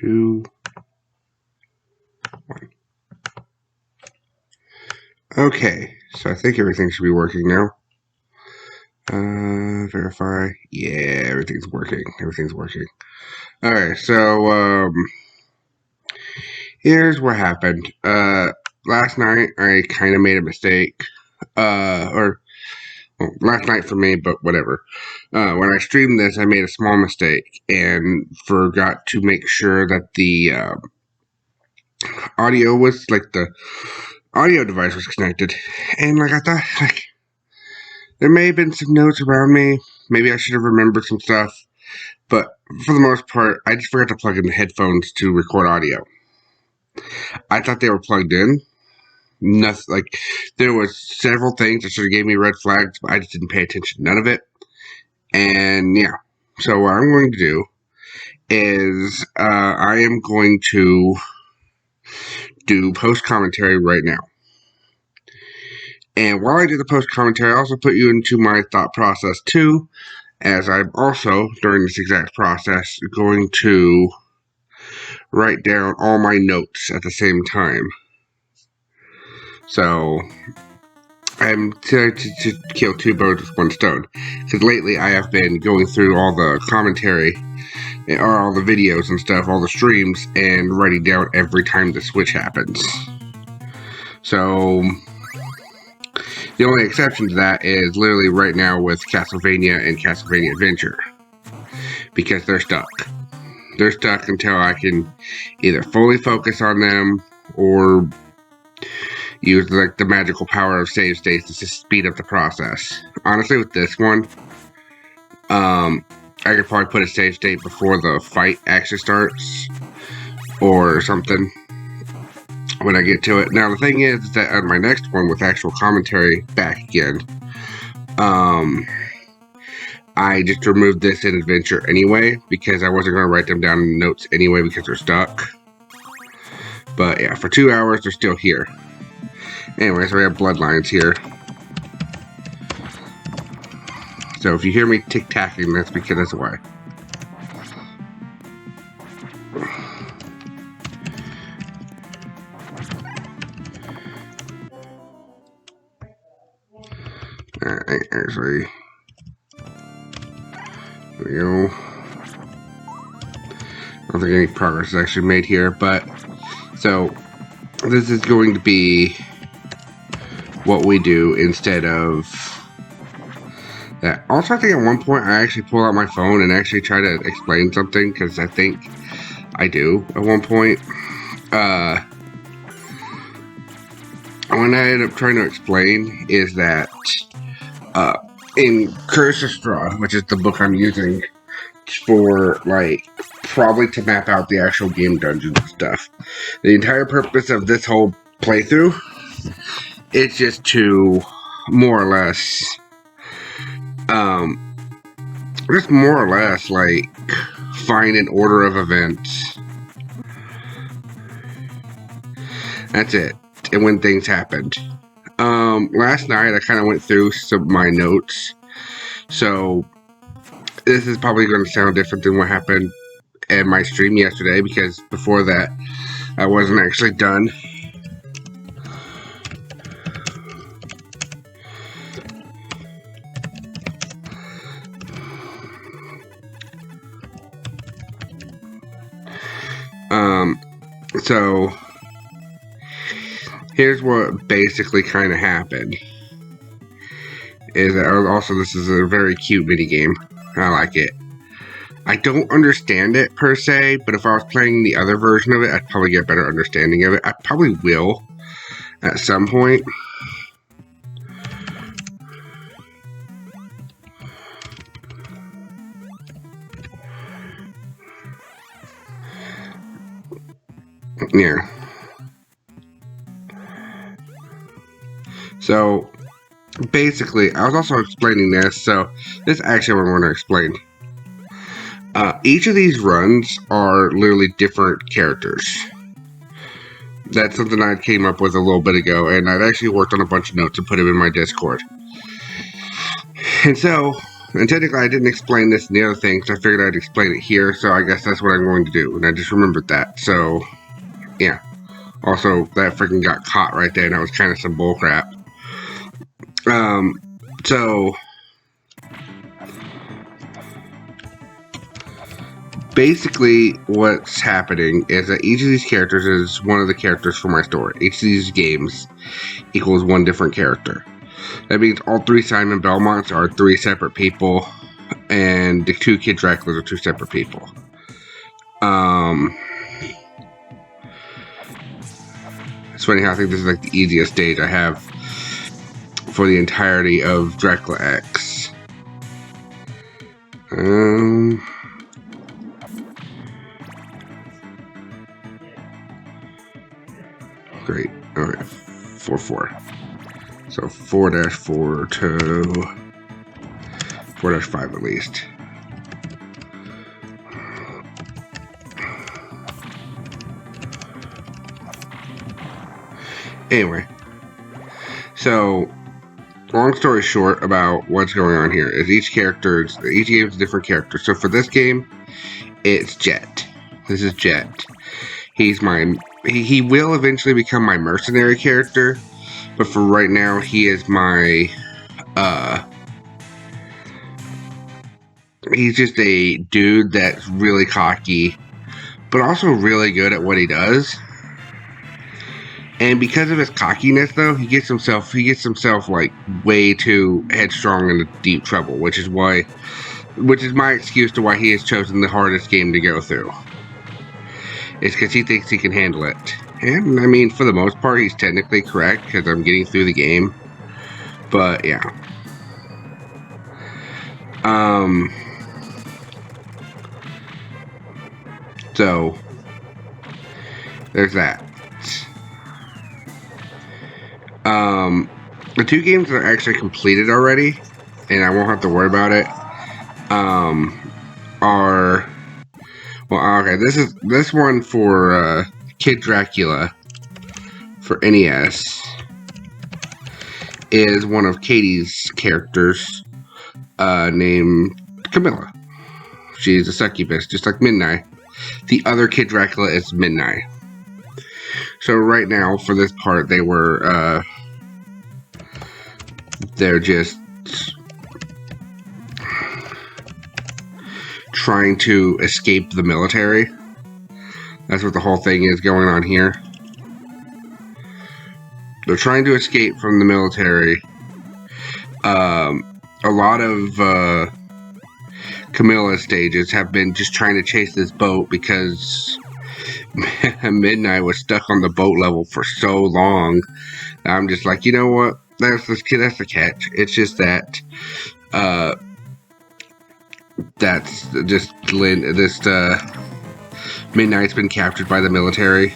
2, 1. Okay, so I think everything should be working now. Verify. Yeah, everything's working. Everything's working. Alright, so, here's what happened. Last night I kind of made a mistake. Well, last night for me, but whatever. When I streamed this, I made a small mistake and forgot to make sure that the audio was, like, the audio device was connected. And, like, I thought, like, there may have been some notes around me. Maybe I should have remembered some stuff. But for the most part, I just forgot to plug in the headphones to record audio. I thought they were plugged in. Nothing, like, there was several things that sort of gave me red flags, but I just didn't pay attention to none of it. And yeah, so what I'm going to do is I am going to do post commentary right now. And while I do the post commentary, I also put you into my thought process too, as I'm also, during this exact process, going to write down all my notes at the same time. So, I'm trying to kill two birds with one stone. Because lately I have been going through all the commentary, or all the videos and stuff, all the streams, and writing down every time the switch happens. So, the only exception to that is literally right now with Castlevania and Castlevania Adventure. Because they're stuck. They're stuck until I can either fully focus on them, or use like the magical power of save states to just speed up the process. Honestly, with this one, I could probably put a save state before the fight actually starts, or something, when I get to it. Now, the thing is that on my next one, with actual commentary back again, I just removed this in Adventure anyway, because I wasn't going to write them down in the notes anyway, because they're stuck. But yeah, for 2 hours, they're still here. Anyway, so we have Bloodlines here. So if you hear me tic-tacking, that's because that's why. Alright, actually. There we go. I don't think any progress is actually made here, but so this is going to be what we do instead of that. Also, I think at one point I actually pull out my phone and actually try to explain something, because I think I do at one point. What I end up trying to explain is that in Curse of Strahd, which is the book I'm using for, like, probably to map out the actual game dungeons and stuff, the entire purpose of this whole playthrough, it's just to more or less, like, find an order of events. That's it. And when things happened. Last night I kind of went through some of my notes. So, this is probably going to sound different than what happened in my stream yesterday, because before that, I wasn't actually done. So here's what basically kind of happened. Is that also, this is a very cute mini game. I like it. I don't understand it per se, but if I was playing the other version of it, I'd probably get a better understanding of it. I probably will at some point. Yeah. So, basically, I was also explaining this, so this is actually what I want to explain. Each of these runs are literally different characters. That's something I came up with a little bit ago, and I've actually worked on a bunch of notes and put them in my Discord. And so, And technically I didn't explain this in the other thing, so I figured I'd explain it here, so I guess that's what I'm going to do. And I just remembered that, so yeah. Also, that freaking got caught right there, and that was kind of some bullcrap. So basically what's happening is that each of these characters is one of the characters for my story. Each of these games equals one different character. That means all 3 Simon Belmonts are 3 separate people, and the 2 Kid Draculas are 2 separate people. It's funny how I think this is like the easiest stage I have for the entirety of Dracula X. Great. Alright. 4-4. So 4-4 to 4-5 at least. Anyway. So, long story short about what's going on here is each game is a different character. So for this game, it's Jet. This is Jet. He will eventually become my mercenary character, but for right now, he is my, he's just a dude that's really cocky, but also really good at what he does. And because of his cockiness, though, he gets himself like way too headstrong into deep trouble, which is my excuse to why he has chosen the hardest game to go through. It's because he thinks he can handle it. And, I mean, for the most part, he's technically correct, because I'm getting through the game. But, yeah. So, there's that. The 2 games that are actually completed already, and I won't have to worry about it, are... Well, okay, this one for Kid Dracula for NES is one of Katie's characters named Camilla. She's a succubus, just like Midnight. The other Kid Dracula is Midnight. So right now, for this part, they're just trying to escape the military. That's what the whole thing is going on here. They're trying to escape from the military. A lot of Camilla's stages have been just trying to chase this boat because Midnight was stuck on the boat level for so long. I'm just like, you know what? That's the catch. It's just that that's just Midnight's been captured by the military,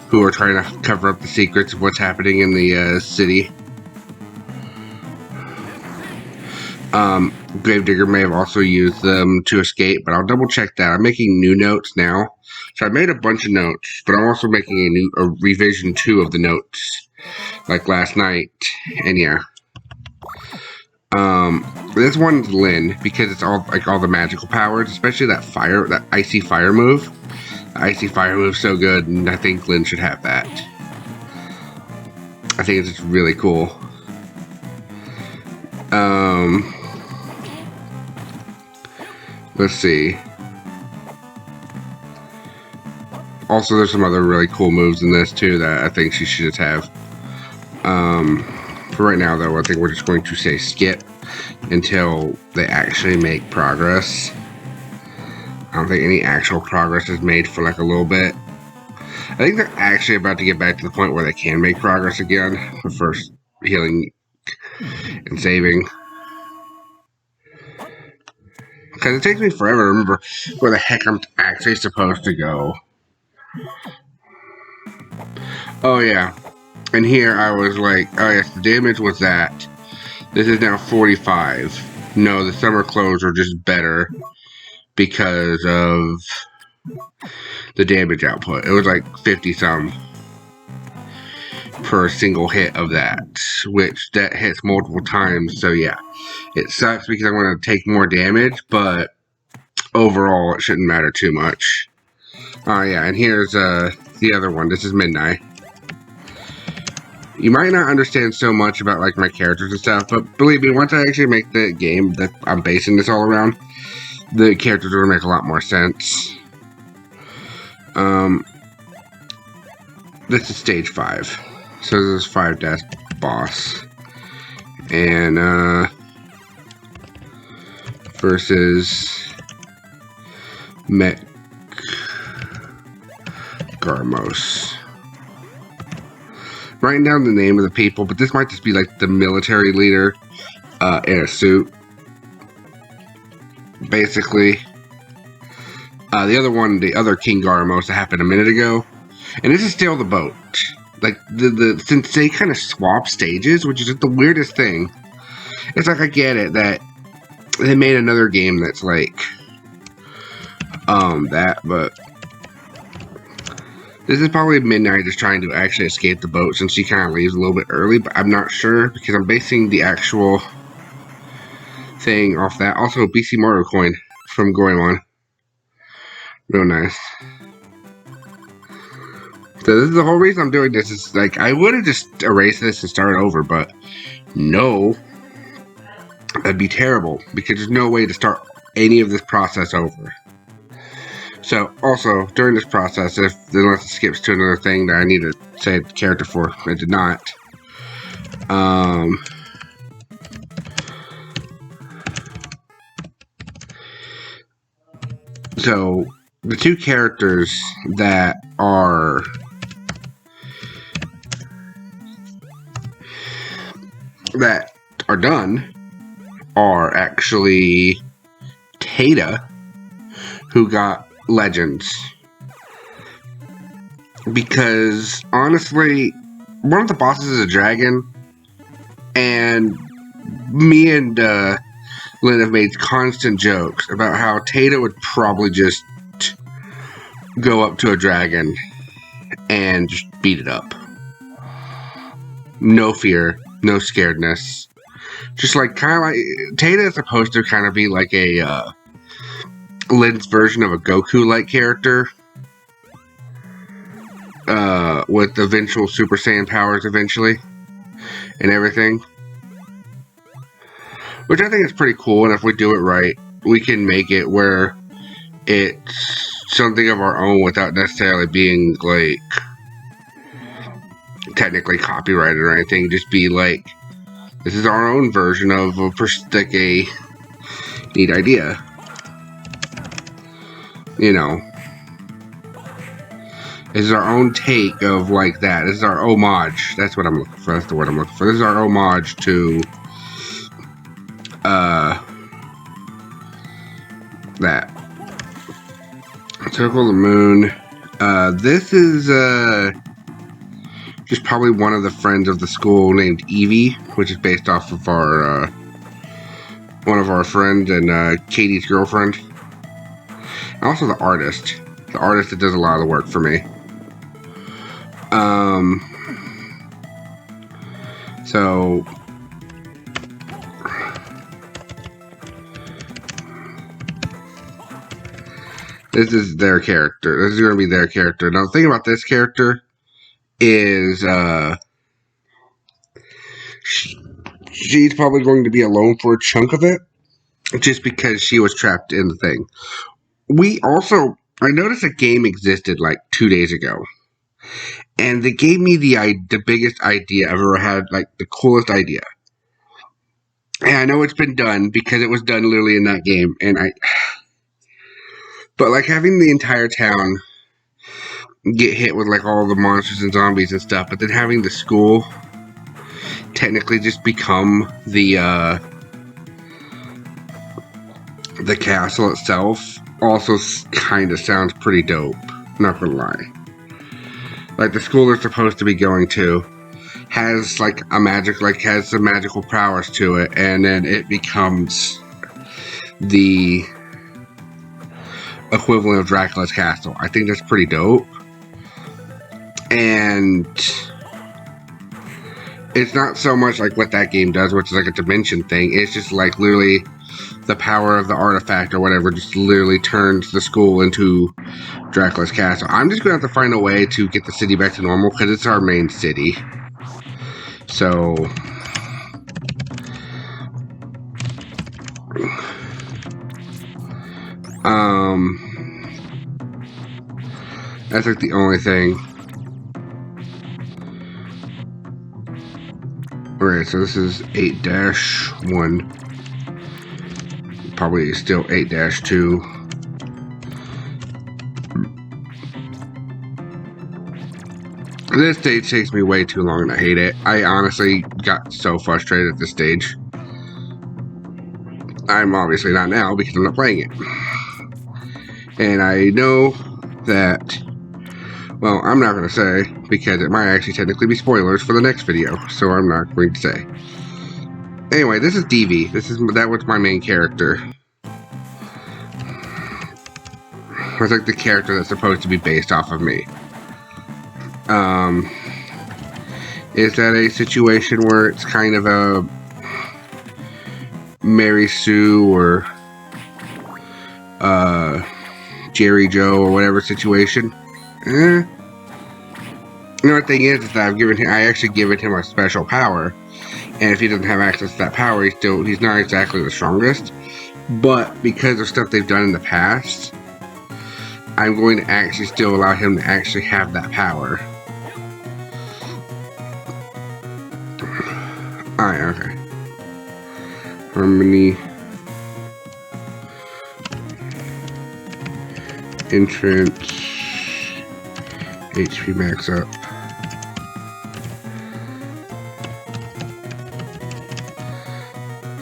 who are trying to cover up the secrets of what's happening in the city. Gravedigger may have also used them to escape, but I'll double check that. I'm making new notes now. So I made a bunch of notes, but I'm also making a revision 2 of the notes, like last night. And yeah. This one's Lynn, because it's all the magical powers, especially that icy fire move. The icy fire move's so good, and I think Lynn should have that. I think it's just really cool. Let's see. Also, there's some other really cool moves in this too that I think she should just have. For right now, though, I think we're just going to say skip until they actually make progress. I don't think any actual progress is made for like a little bit. I think they're actually about to get back to the point where they can make progress again. But first, healing and saving. Because it takes me forever to remember where the heck I'm actually supposed to go. Oh yeah. And here I was like, oh yes, the damage was that. This is now 45. No, the summer clothes are just better because of the damage output. It was like 50 some. per single hit of that, which that hits multiple times. So yeah, it sucks because I want to take more damage, but overall it shouldn't matter too much. Yeah, and here's the other one. This is Midnight. You might not understand so much about like my characters and stuff, but believe me, once I actually make the game that I'm basing this all around, the characters will make a lot more sense. This is stage 5. So this is 5 death boss. And versus Met Garmos. Writing down the name of the people, but this might just be like the military leader in a suit. Basically. The other one, the other King Garmos that happened a minute ago. And this is still the boat. Like, since they kind of swap stages, which is the weirdest thing. It's like, I get it that they made another game that's like, that, but this is probably Midnight just trying to actually escape the boat since she kind of leaves a little bit early, but I'm not sure because I'm basing the actual thing off that. Also, BC Mario coin from Goemon. Real nice. So this is the whole reason I'm doing this. Is like, I would have just erased this and started over, but no. That'd be terrible, because there's no way to start any of this process over. So, also, during this process, unless it skips to another thing that I need to save the character for, I did not. So, the two characters that are done are actually Tata, who got Legends. Because, honestly, one of the bosses is a dragon, and me and Lynn have made constant jokes about how Tata would probably just go up to a dragon and just beat it up. No fear, no scaredness. Just like, kind of like, Tata is supposed to kind of be like a Lynn's version of a Goku-like character. With eventual Super Saiyan powers eventually. And everything. Which I think is pretty cool, and if we do it right, we can make it where it's something of our own without necessarily being, like, technically copyrighted or anything. Just be like, this is our own version of a neat idea. You know. This is our own take of, like, that. This is our homage. That's what I'm looking for. That's the word I'm looking for. This is our homage to that. Circle of the Moon. This is just probably one of the friends of the school named Evie, which is based off of our one of our friends and Katie's girlfriend. And also the artist that does a lot of the work for me. So this is their character. This is going to be their character. Now, the thing about this character is she's probably going to be alone for a chunk of it, just because she was trapped in the thing. I noticed a game existed like 2 days ago, and they gave me the biggest idea I've ever had, like the coolest idea. And I know it's been done because it was done literally in that game, but like having the entire town get hit with like all the monsters and zombies and stuff, but then having the school technically just become the castle itself also kind of sounds pretty dope, not gonna lie. Like the school they're supposed to be going to has like has some magical powers to it, and then it becomes the equivalent of Dracula's castle. I think that's pretty dope. And it's not so much like what that game does, which is like a dimension thing. It's just like literally the power of the artifact or whatever just literally turns the school into Dracula's castle. I'm just going to have to find a way to get the city back to normal because it's our main city. So... that's like the only thing. Alright, so this is 8-1. Probably still 8-2. This stage takes me way too long and I hate it. I honestly got so frustrated at this stage. I'm obviously not now because I'm not playing it. And I know that, well, I'm not going to say because it might actually technically be spoilers for the next video, so I'm not going to say. Anyway, this is DV. That was my main character. It's like the character that's supposed to be based off of me. Is that a situation where it's kind of a Mary Sue or Jerry Joe or whatever situation? You know, the thing is that I actually given him a special power, and if he doesn't have access to that power, he's not exactly the strongest. But because of stuff they've done in the past, I'm going to actually still allow him to actually have that power. Alright, okay. Harmony. Entrance. HP max up.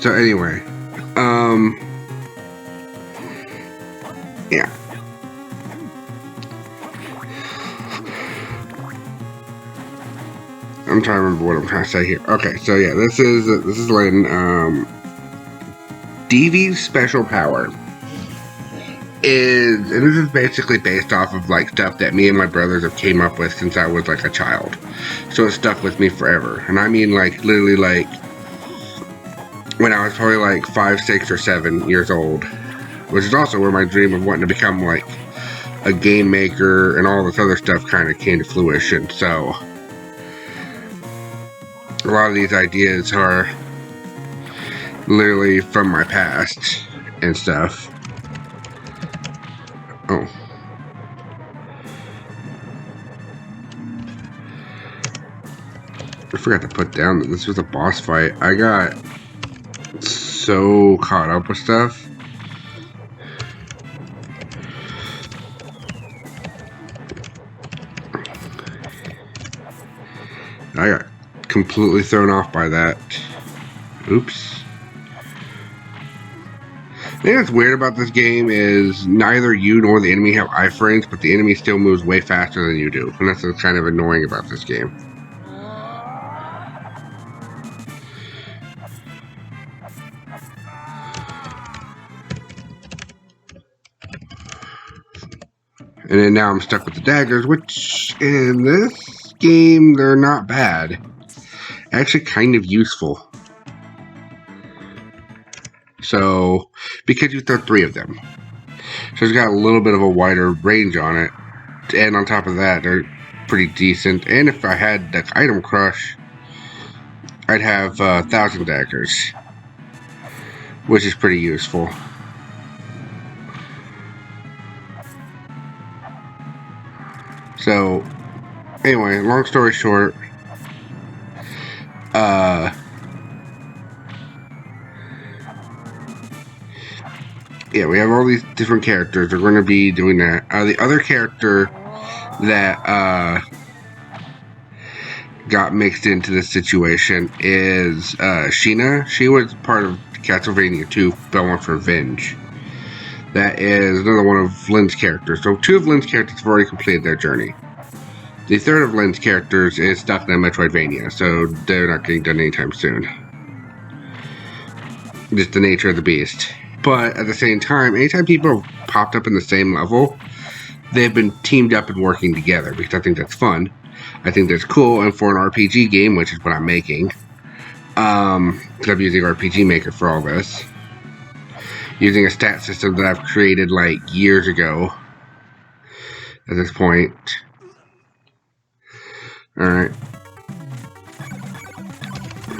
So anyway, yeah. I'm trying to remember what I'm trying to say here. Okay, so yeah, this is Lynn. DV's special power and this is basically based off of like stuff that me and my brothers have came up with since I was like a child. So it stuck with me forever. And I mean like literally like when I was probably like 5, 6, or 7 years old, which is also where my dream of wanting to become like a game maker and all this other stuff kind of came to fruition. So a lot of these ideas are literally from my past and stuff. Oh. I forgot to put down that this was a boss fight. I got so caught up with stuff. I got completely thrown off by that. Oops. The thing that's weird about this game is neither you nor the enemy have iframes, but the enemy still moves way faster than you do. And that's what's kind of annoying about this game. And then now I'm stuck with the daggers, which in this game, they're not bad. Actually kind of useful. So, because you throw 3 of them. So it's got a little bit of a wider range on it. And on top of that, they're pretty decent. And if I had the item crush, I'd have 1,000 daggers. Which is pretty useful. So, anyway, long story short, yeah, we have all these different characters. They're going to be doing that. The other character that got mixed into this situation is Sheena. She was part of Castlevania 2, Belmonts Revenge. That is another one of Lynn's characters. So 2 of Lynn's characters have already completed their journey. The 3rd of Lynn's characters is stuck in a Metroidvania, so they're not getting done anytime soon. Just the nature of the beast. But at the same time, anytime people have popped up in the same level, they've been teamed up and working together, because I think that's fun. I think that's cool, and for an RPG game, which is what I'm making, because I'm using RPG Maker for all this, using a stat system that I've created like years ago at this point. Alright.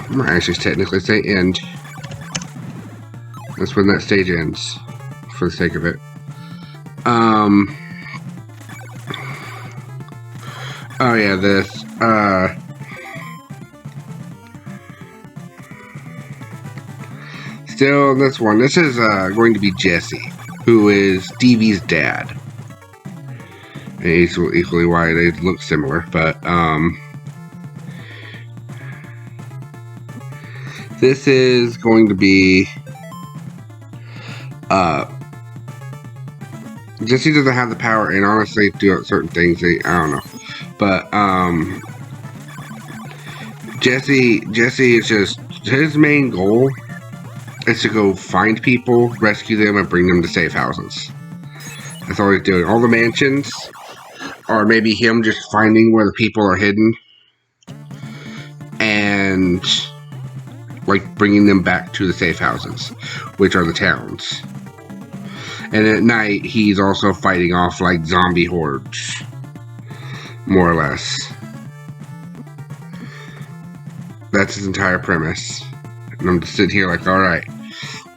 I'm gonna actually technically say end. That's when that stage ends, for the sake of it. Oh yeah, this, still this one. This is, going to be Jesse, who is Stevie's dad. And he's equally why they look similar, but, this is going to be, Jesse doesn't have the power, and honestly, do certain things, I don't know. But, Jesse is just, his main goal is to go find people, rescue them, and bring them to safe houses. That's all he's doing. All the mansions are maybe him just finding where the people are hidden, and, like, bringing them back to the safe houses, which are the towns. And at night, he's also fighting off, like, zombie hordes. More or less. That's his entire premise. And I'm just sitting here like, alright,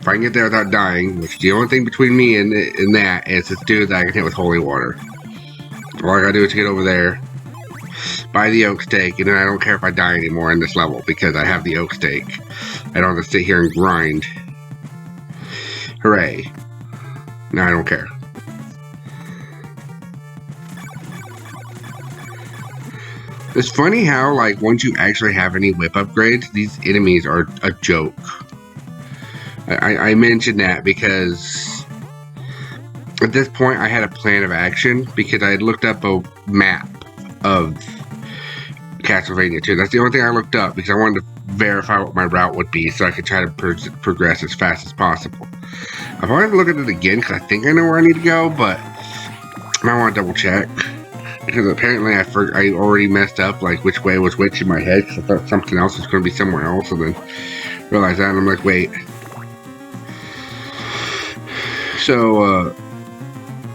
if I can get there without dying, which the only thing between me and that is this dude that I can hit with holy water. All I gotta do is get over there, buy the oak stake, and then I don't care if I die anymore in this level, because I have the oak stake. I don't have to sit here and grind. Hooray. Now I don't care. It's funny how, like, once you actually have any whip upgrades, these enemies are a joke. I mentioned that because at this point I had a plan of action because I had looked up a map of Castlevania 2. That's the only thing I looked up because I wanted to verify what my route would be so I could try to progress as fast as possible. I'll probably have to look at it again because I think I know where I need to go, but I want to double check. Because apparently I already messed up, like, which way was which in my head, because I thought something else was going to be somewhere else, and then realized that, and I'm like, wait. So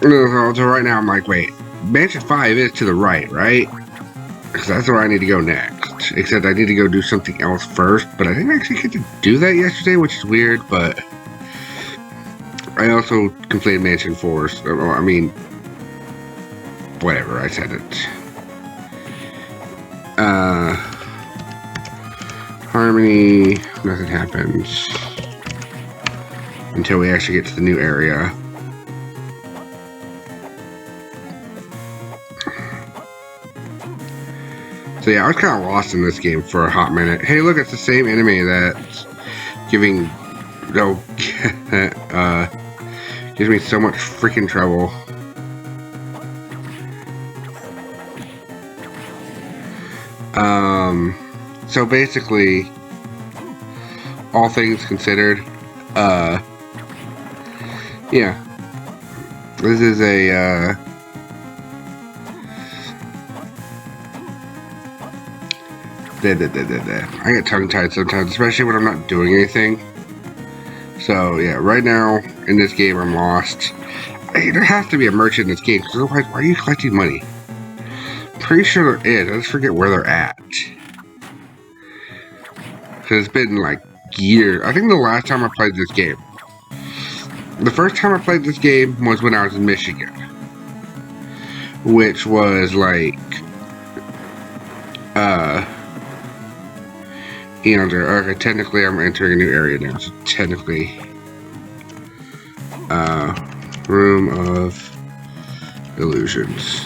right now I'm like, wait, Mansion 5 is to the right? Because that's where I need to go next. Except I need to go do something else first, but I didn't actually get to do that yesterday, which is weird, but I also completed Mansion 4, so, I mean, whatever, I said it. Harmony, nothing happens until we actually get to the new area. So yeah, I was kind of lost in this game for a hot minute. Hey, look, it's the same enemy that's giving, gives me so much freaking trouble. So basically, all things considered, yeah, this is a, I get tongue-tied sometimes, especially when I'm not doing anything. So yeah, right now, in this game, I'm lost. Hey, there has to be a merchant in this game, because otherwise, why are you collecting money? Pretty sure there is. I just forget where they're at. Because it's been like years. I think the last time I played this game. The first time I played this game was when I was in Michigan. Which was like, you know, okay, technically I'm entering a new area now. So technically, Room of Illusions.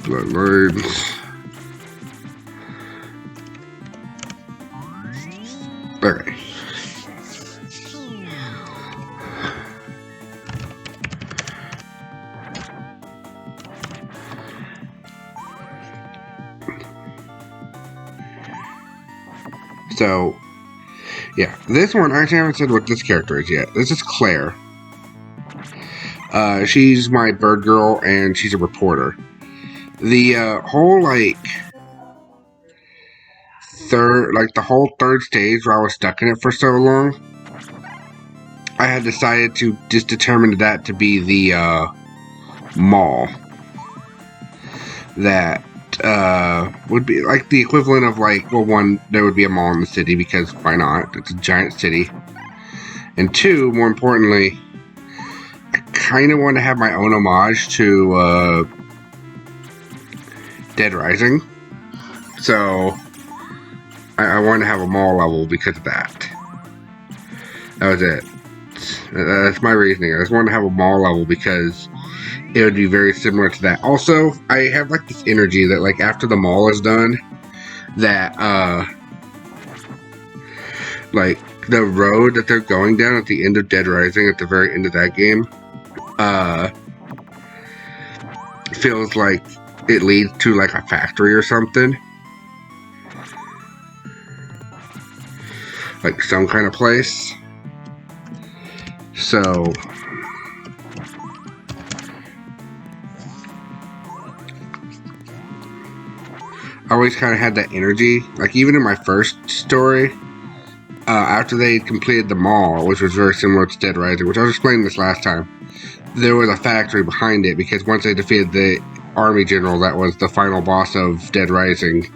Bloodlines. Okay. So, Yeah, this one, I actually haven't said what this character is yet. This is Claire. She's my bird girl, and she's a reporter. The whole, the whole third stage where I was stuck in it for so long, I had decided to just determine that to be the, mall. That, would be, like, the equivalent of, one, there would be a mall in the city, because why not? It's a giant city. And two, more importantly, I kind of want to have my own homage to, Dead Rising. So, I want to have a mall level because of that. That was it. That's my reasoning. I just want to have a mall level because it would be very similar to that. Also, I have this energy that after the mall is done, that the road that they're going down at the end of Dead Rising, at the very end of that game, feels like it leads to a factory or something. Some kind of place. So I always kind of had that energy. Even in my first story, after they completed the mall, which was very similar to Dead Rising, which I was explaining this last time, there was a factory behind it because once they defeated the army general that was the final boss of Dead Rising,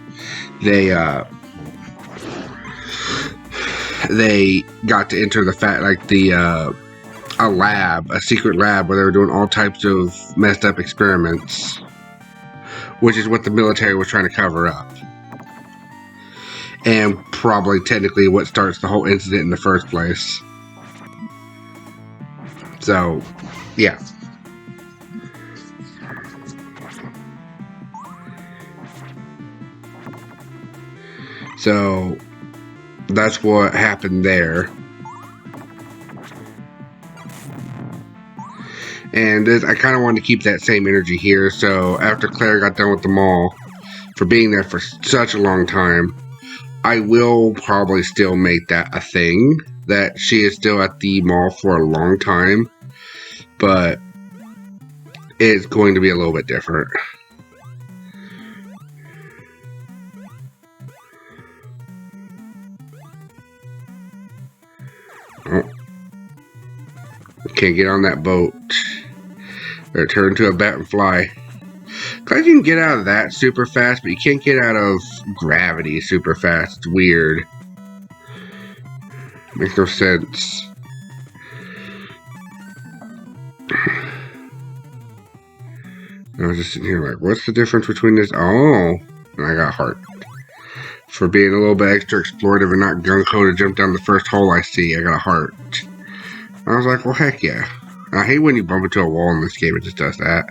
they got to enter a secret lab where they were doing all types of messed up experiments, which is what the military was trying to cover up. And probably technically what starts the whole incident in the first place. So, yeah. So, that's what happened there. And I kind of wanted to keep that same energy here, so after Claire got done with the mall, for being there for such a long time, I will probably still make that a thing, that she is still at the mall for a long time, but it's going to be a little bit different. Oh. Can't get on that boat. Or turn into a bat and fly. Glad you can get out of that super fast, but you can't get out of gravity super fast. It's weird. Makes no sense. I was just sitting here what's the difference between this? Oh, and I got heart. For being a little bit extra explorative and not gung-ho to jump down the first hole I see, I got a heart. I was like, well, heck yeah. I hate when you bump into a wall in this game, it just does that.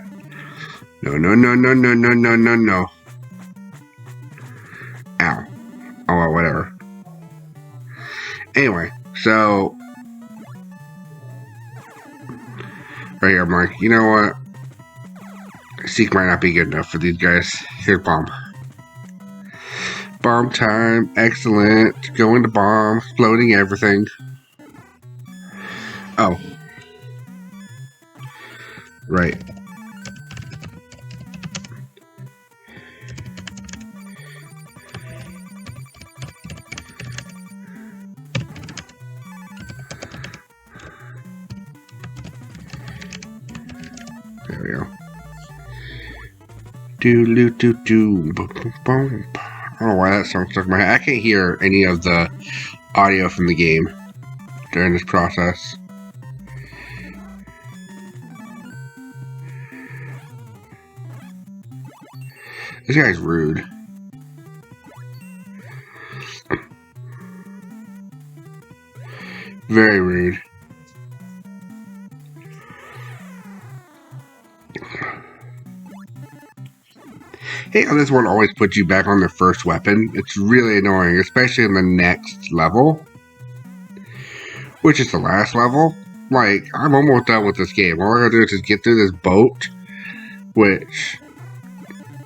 No, no, no, no, no, no, no, no, no. Ow. Oh, well, whatever. Anyway, so right here, I'm like, you know what? Seek might not be good enough for these guys. Here's bomb. Bomb time. Excellent. Going to bomb. Exploding everything. Oh. Right. There we go. Do. Boom. I don't know why that song stuck in my head. I can't hear any of the audio from the game during this process. This guy's rude. Very rude. Hey, this one always puts you back on the first weapon. It's really annoying, especially in the next level, which is the last level. Like, I'm almost done with this game. All I gotta do is just get through this boat, which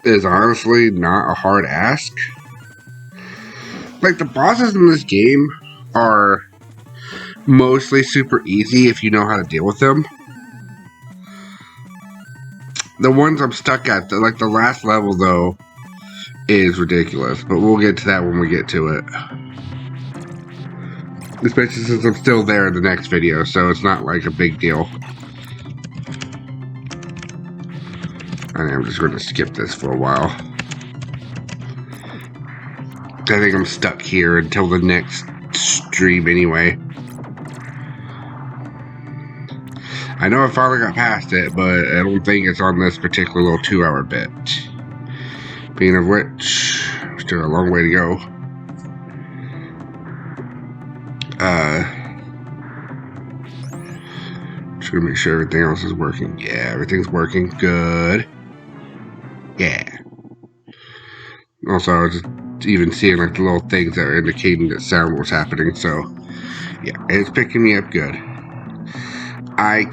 is honestly not a hard ask. Like, the bosses in this game are mostly super easy if you know how to deal with them. The ones I'm stuck at, like the last level though, is ridiculous. But we'll get to that when we get to it. Especially since I'm still there in the next video, so it's not like a big deal. I'm just going to skip this for a while. I think I'm stuck here until the next stream anyway. I know I finally got past it, but I don't think it's on this particular little 2-hour bit. Being of which, still a long way to go. Just gonna make sure everything else is working. Yeah, everything's working good. Yeah. Also, I was just even seeing like the little things that are indicating that sound was happening, so yeah, it's picking me up good. I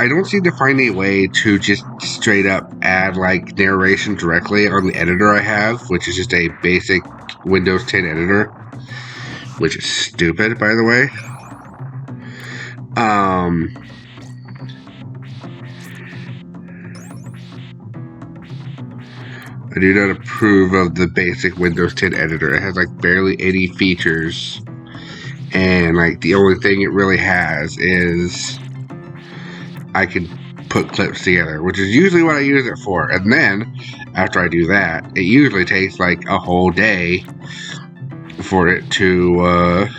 don't seem to find a way to just straight up add like narration directly on the editor I have, which is just a basic Windows 10 editor, which is stupid, by the way. I do not approve of the basic Windows 10 editor. It has like barely any features, and like the only thing it really has is I can put clips together, which is usually what I use it for. And then after I do that, it usually takes like a whole day for it to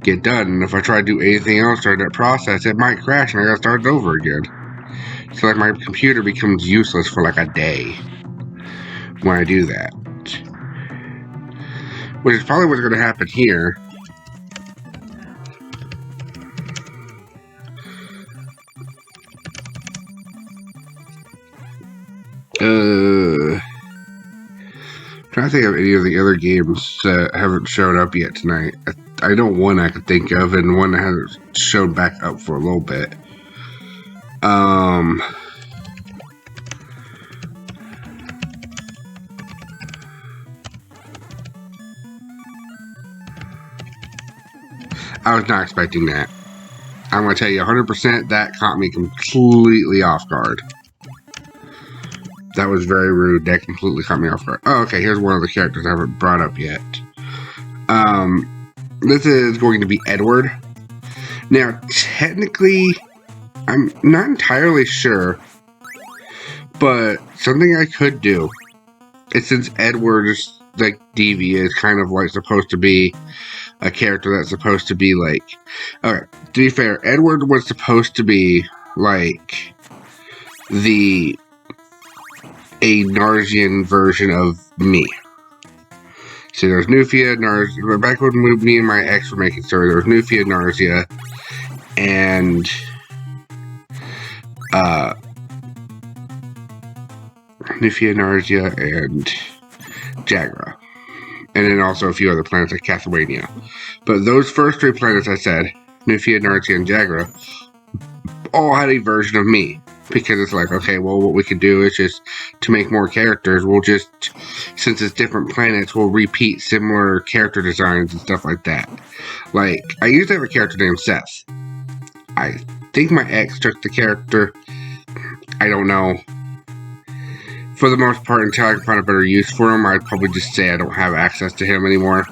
get done. And if I try to do anything else during that process, it might crash and I gotta start it over again. So like my computer becomes useless for like a day when I do that, which is probably what's going to happen here. Trying to think of any of the other games that haven't showed up yet tonight. I know one I could think of, and one that hasn't shown back up for a little bit. I was not expecting that. I'm going to tell you 100% that caught me completely off guard. That was very rude. That completely caught me off guard. Oh, okay, here's one of the characters I haven't brought up yet. This is going to be Edward. Now, technically, I'm not entirely sure, but something I could do is, since Edward's, like, DV is kind of, like, supposed to be a character that's supposed to be, like... Okay, to be fair, Edward was supposed to be, like, a Narsian version of me. So there's Nufia, Narzia... Back when me and my ex were making story, there was Nufia, Narzia, and... Nufia, Narzia, and Jagra. And then also a few other planets like Castlevania. But those first 3 planets I said, Nufia, Narzia, and Jagra, all had a version of me. Because it's like, okay, well, what we could do is just, to make more characters, we'll just, since it's different planets, we'll repeat similar character designs and stuff like that. Like, I used to have a character named Seth. I think my ex took the character. I don't know. For the most part, until I can find a better use for him, I'd probably just say I don't have access to him anymore.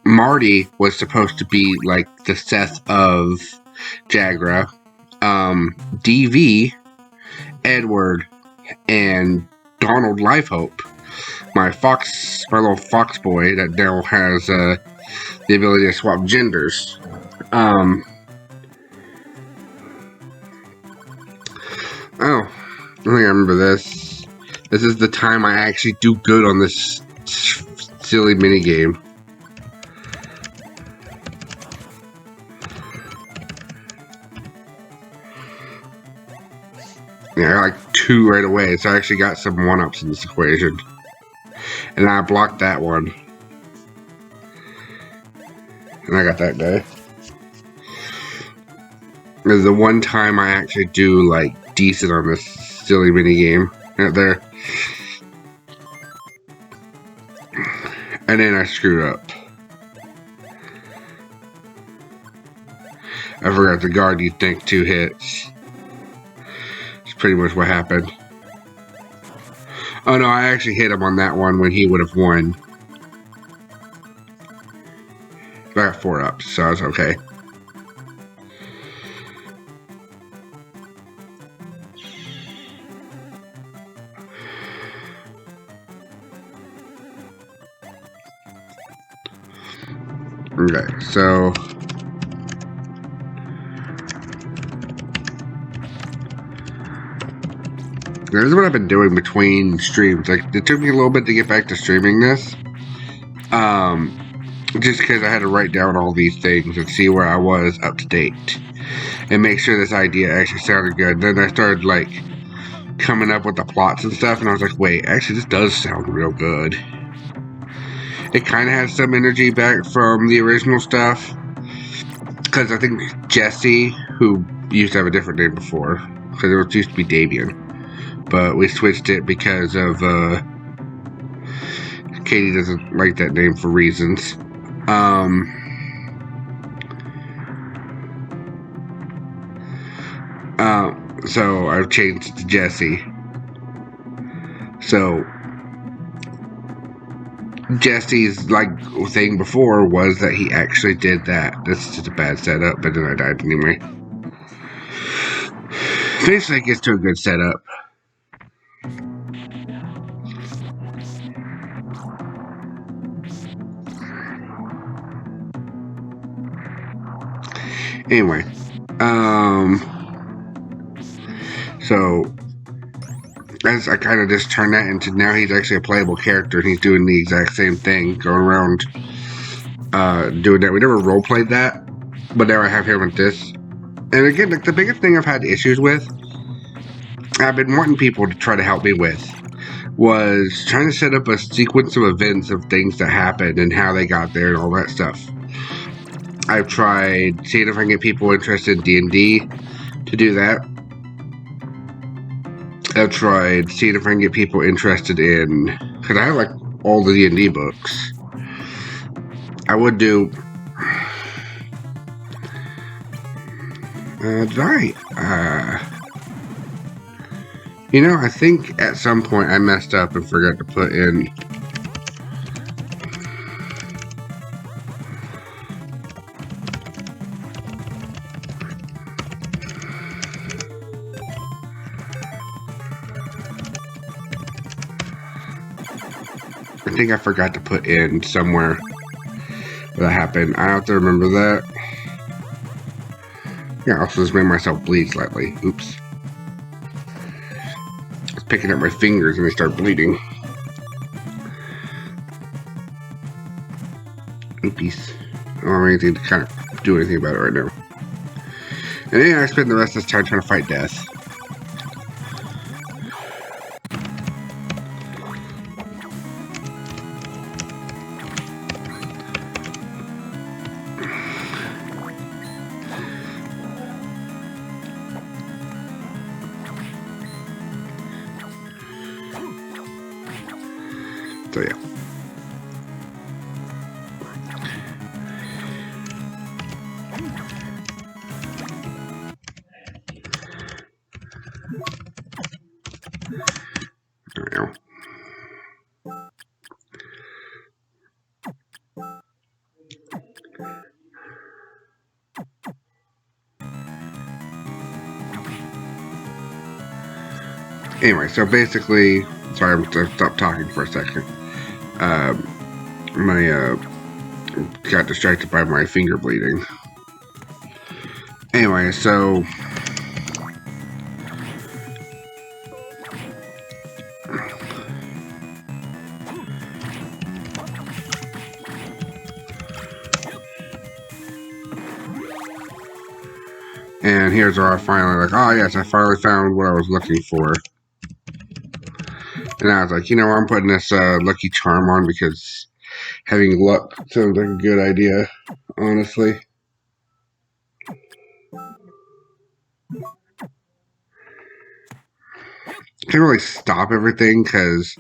Marty was supposed to be, like, the Seth of Jagra. DV, Edward, and Donald Lifehope, my little fox boy that now has the ability to swap genders. Oh, I think I remember this. This is the time I actually do good on this silly minigame. Yeah, I got like 2 right away, so I actually got some 1-ups in this equation. And I blocked that one. And I got that guy. There's the one time I actually do, like, decent on this silly minigame. Right there. And then I screwed up. I forgot to guard you think 2 hits. It's pretty much what happened. Oh no, I actually hit him on that one when he would have won. I got 4 ups, so I was okay. Okay, so this is what I've been doing between streams. Like, it took me a little bit to get back to streaming this. Just because I had to write down all these things and see where I was up to date. And make sure this idea actually sounded good. Then I started, like, coming up with the plots and stuff. And I was like, wait, actually this does sound real good. It kind of has some energy back from the original stuff. Because I think Jesse, who used to have a different name before. Because it used to be Damien. But we switched it because of, Katie doesn't like that name for reasons. So I've changed it to Jesse. So Jesse's like thing before was that he actually did that. This is just a bad setup, but then I died anyway. Eventually it gets to a good setup. Anyway, so as I kind of just turned that into, now he's actually a playable character and he's doing the exact same thing, going around doing that. We never role played that, but now I have him with this. And again, like, the biggest thing I've had issues with, I've been wanting people to try to help me with, was trying to set up a sequence of events of things that happened and how they got there and all that stuff. I've tried seeing if I can get people interested in D&D to do that. I've tried seeing if I can get people interested in, because I have like all the D&D books. I would do, you know, I think at some point I messed up and forgot to put in I forgot to put in somewhere that happened. I have to remember that. Yeah, I also just made myself bleed slightly. Oops. I was picking up my fingers and they start bleeding. Oopies. I don't have anything to kind of do anything about it right now. And then I spend the rest of this time trying to fight death. So yeah. There we go. Anyway, so basically, sorry, I'm going to stop talking for a second. Got distracted by my finger bleeding. Anyway, so and here's where I finally like, oh yes, I finally found what I was looking for. And I was like, you know, I'm putting this lucky charm on because having luck sounds like a good idea, honestly. Can't really stop everything because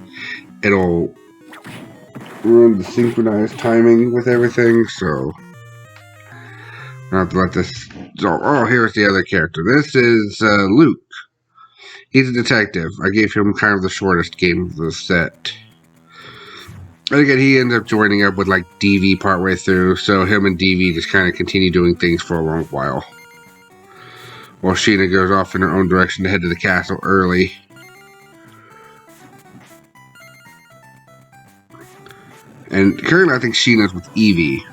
it'll ruin the synchronized timing with everything, so I'll have to let this... Oh, here's the other character. This is Luke. He's a detective. I gave him kind of the shortest game of the set. And again, he ends up joining up with like DV partway through, so him and DV just kind of continue doing things for a long while. While Sheena goes off in her own direction to head to the castle early. And currently I think Sheena's with Evie.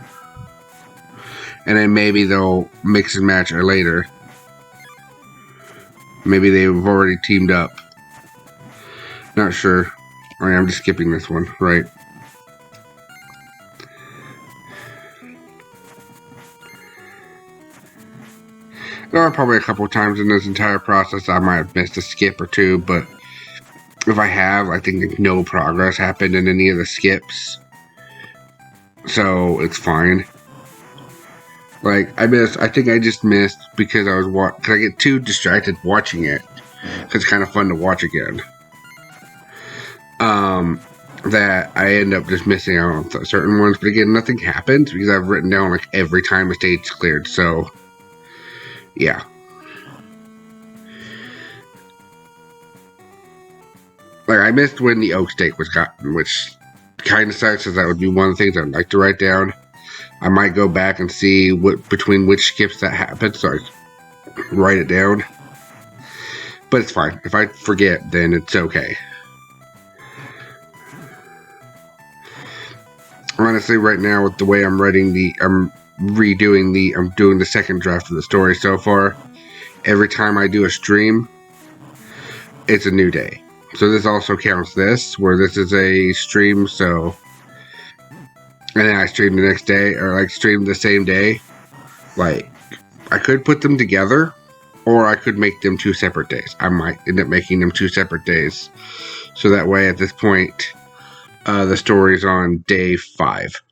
And then maybe they'll mix and match her later. Maybe they've already teamed up. Not sure. Alright, I'm just skipping this one, right? There are probably a couple times in this entire process I might have missed a skip or two, but if I have, I think no progress happened in any of the skips. So, it's fine. Like, I think I just missed because because I get too distracted watching it. Because it's kind of fun to watch again. That I end up just missing out on certain ones. But again, nothing happens because I've written down like every time a stage is cleared. So, yeah. Like, I missed when the oak stake was gotten, which kind of sucks, because that would be one of the things I'd like to write down. I might go back and see between which skips that happened, so I write it down. But it's fine. If I forget, then it's okay. Honestly, right now, with the way I'm writing I'm doing the second draft of the story so far. Every time I do a stream, it's a new day. So this also counts where this is a stream, so... And then I stream the next day, or like stream the same day. Like, I could put them together, or I could make them 2 separate days. I might end up making them 2 separate days. So that way, at this point, the story's on day 5.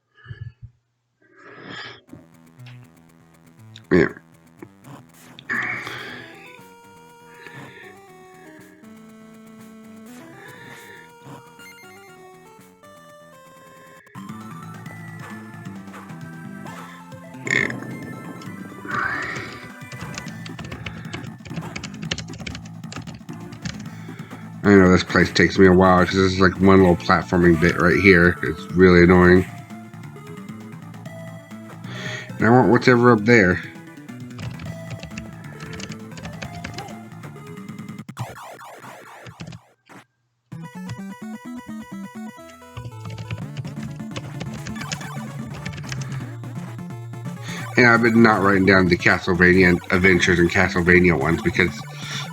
Yeah. I know this place takes me a while because this is like one little platforming bit right here. It's really annoying. And I want whatever up there. And I've been not writing down the Castlevania Adventures and Castlevania ones because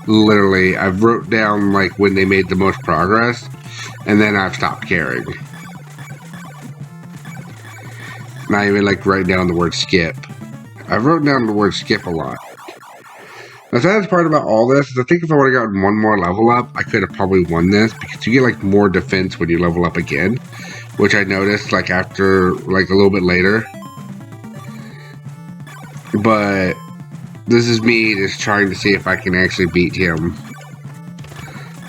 literally I've wrote down like when they made the most progress and then I've stopped caring. Not even like write down the word skip. I've wrote down the word skip a lot. The saddest part about all this is I think if I would have gotten one more level up, I could have probably won this because you get like more defense when you level up again, which I noticed like after like a little bit later. But this is me just trying to see if I can actually beat him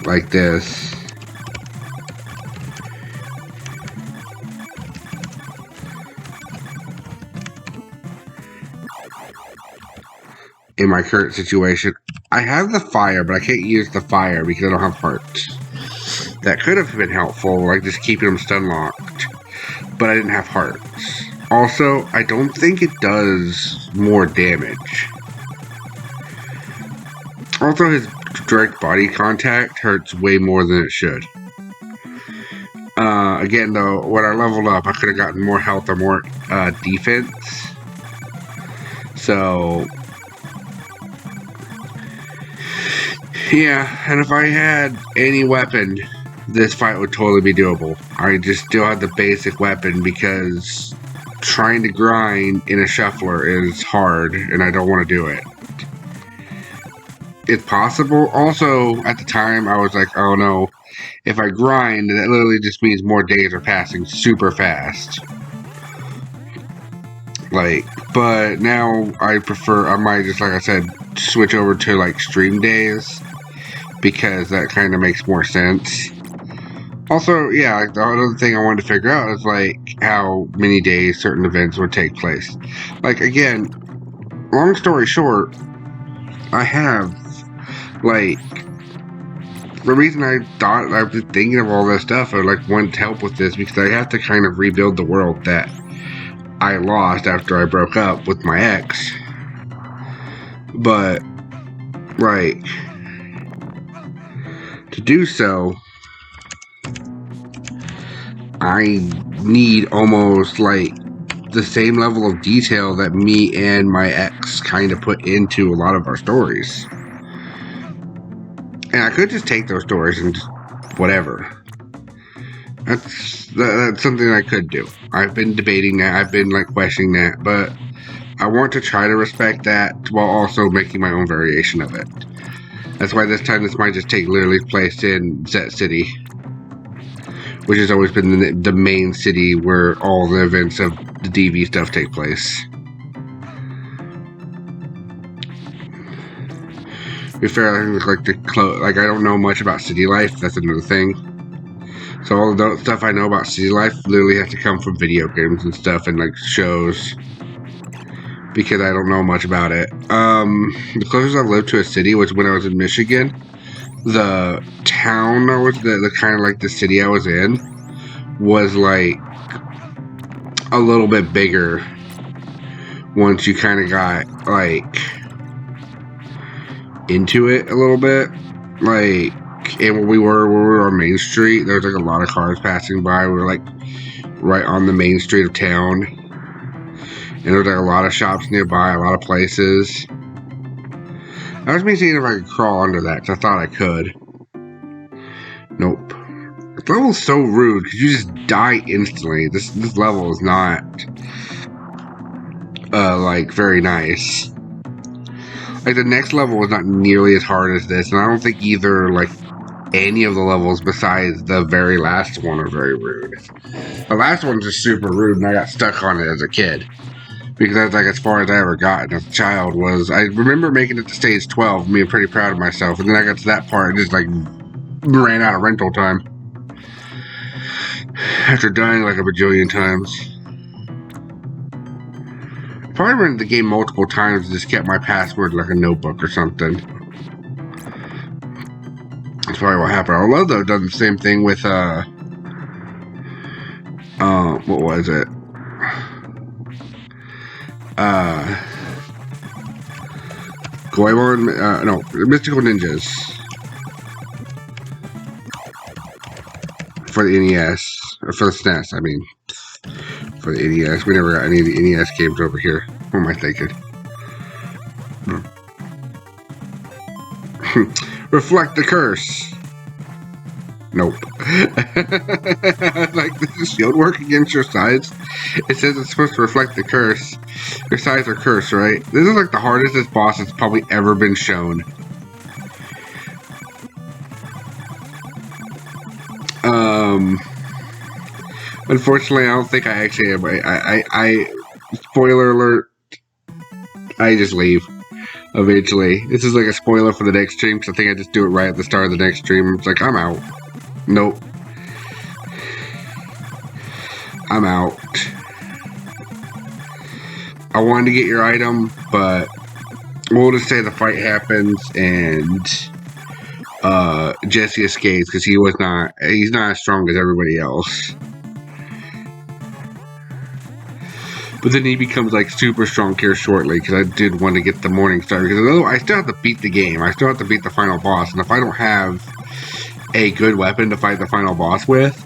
like this. In my current situation, I have the fire, but I can't use the fire because I don't have hearts. That could have been helpful, like just keeping him stun locked, but I didn't have hearts. Also, I don't think it does more damage. Also, his direct body contact hurts way more than it should. Again, though, when I leveled up, I could have gotten more health or more defense. So, yeah, and if I had any weapon, this fight would totally be doable. I just still have the basic weapon because trying to grind in a shuffler is hard, and I don't want to do it. It's possible. Also, at the time, I was like, oh no, if I grind, that literally just means more days are passing super fast. Like, but now I might just, like I said, switch over to like stream days, because that kind of makes more sense. Also, yeah, like the other thing I wanted to figure out is like how many days certain events would take place. Like, again, long story short, I have, like, the reason I thought I was thinking of all this stuff, or like wanted help with this, because I have to kind of rebuild the world that I lost after I broke up with my ex. But, like, to do so, I need almost like the same level of detail that me and my ex kind of put into a lot of our stories. And I could just take those stories and just whatever. That's something I could do. I've been debating that. I've been like questioning that, but I want to try to respect that while also making my own variation of it. That's why this time this might just take literally place in Zet City, which has always been the main city where all the events of the DV stuff take place. To be fair, I think like I don't know much about city life. That's another thing. So all the stuff I know about city life literally has to come from video games and stuff and like shows, because I don't know much about it. The closest I've lived to a city was when I was in Michigan. The town I was, the kind of like the city I was in, was like a little bit bigger once you kind of got like into it a little bit. Like, and where we were on Main Street, there was like a lot of cars passing by. We were like right on the main street of town, and there was like a lot of shops nearby, a lot of places. I was seeing if I could crawl under that, because I thought I could. Nope. This level's so rude, because you just die instantly. This level is not like very nice. Like, the next level was not nearly as hard as this, and I don't think either like any of the levels besides the very last one are very rude. The last one's just super rude, and I got stuck on it as a kid, because that's like as far as I ever got as a child. Was I remember making it to stage 12, being pretty proud of myself, and then I got to that part and just like ran out of rental time after dying like a bajillion times. Probably ran the game multiple times and just kept my password like a notebook or something. That's probably what happened. Although though, done the same thing with what was it? Goemon, no, Mystical Ninjas for the NES, or for the SNES, I mean. For the NES. We never got any of the NES games over here. What am I thinking? Reflect the curse. Nope. Like, does the shield work against your sides? It says it's supposed to reflect the curse. Your sides are cursed, right? This is like the hardest this boss has probably ever been shown. Unfortunately, I don't think I actually am. I spoiler alert, I just leave eventually. This is like a spoiler for the next stream, because I think I just do it right at the start of the next stream. It's like, I'm out. Nope. I'm out. I wanted to get your item, but we'll just say the fight happens and Jesse escapes, because he's not as strong as everybody else. But then he becomes like super strong here shortly, because I did want to get the morning star, because I still have to beat the game. I still have to beat the final boss, and if I don't have a good weapon to fight the final boss with,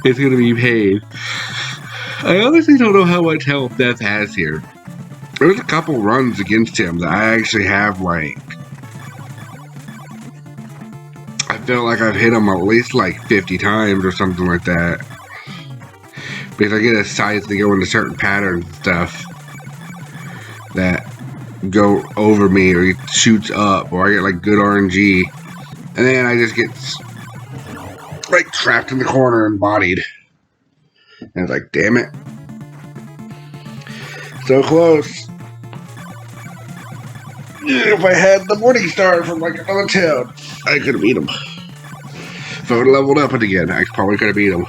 it's going to be pain. I honestly don't know how much health Death has here. There's a couple runs against him that I actually have, like, I feel like I've hit him at least like 50 times or something like that. Because I get his sights to go into certain patterns and stuff that go over me, or he shoots up, or I get like good RNG, and then I just get like trapped in the corner and bodied. And it's like, damn it. So close. If I had the Morning Star from like another town, I could have beat him. If I would have leveled up it again, I probably could have beat him.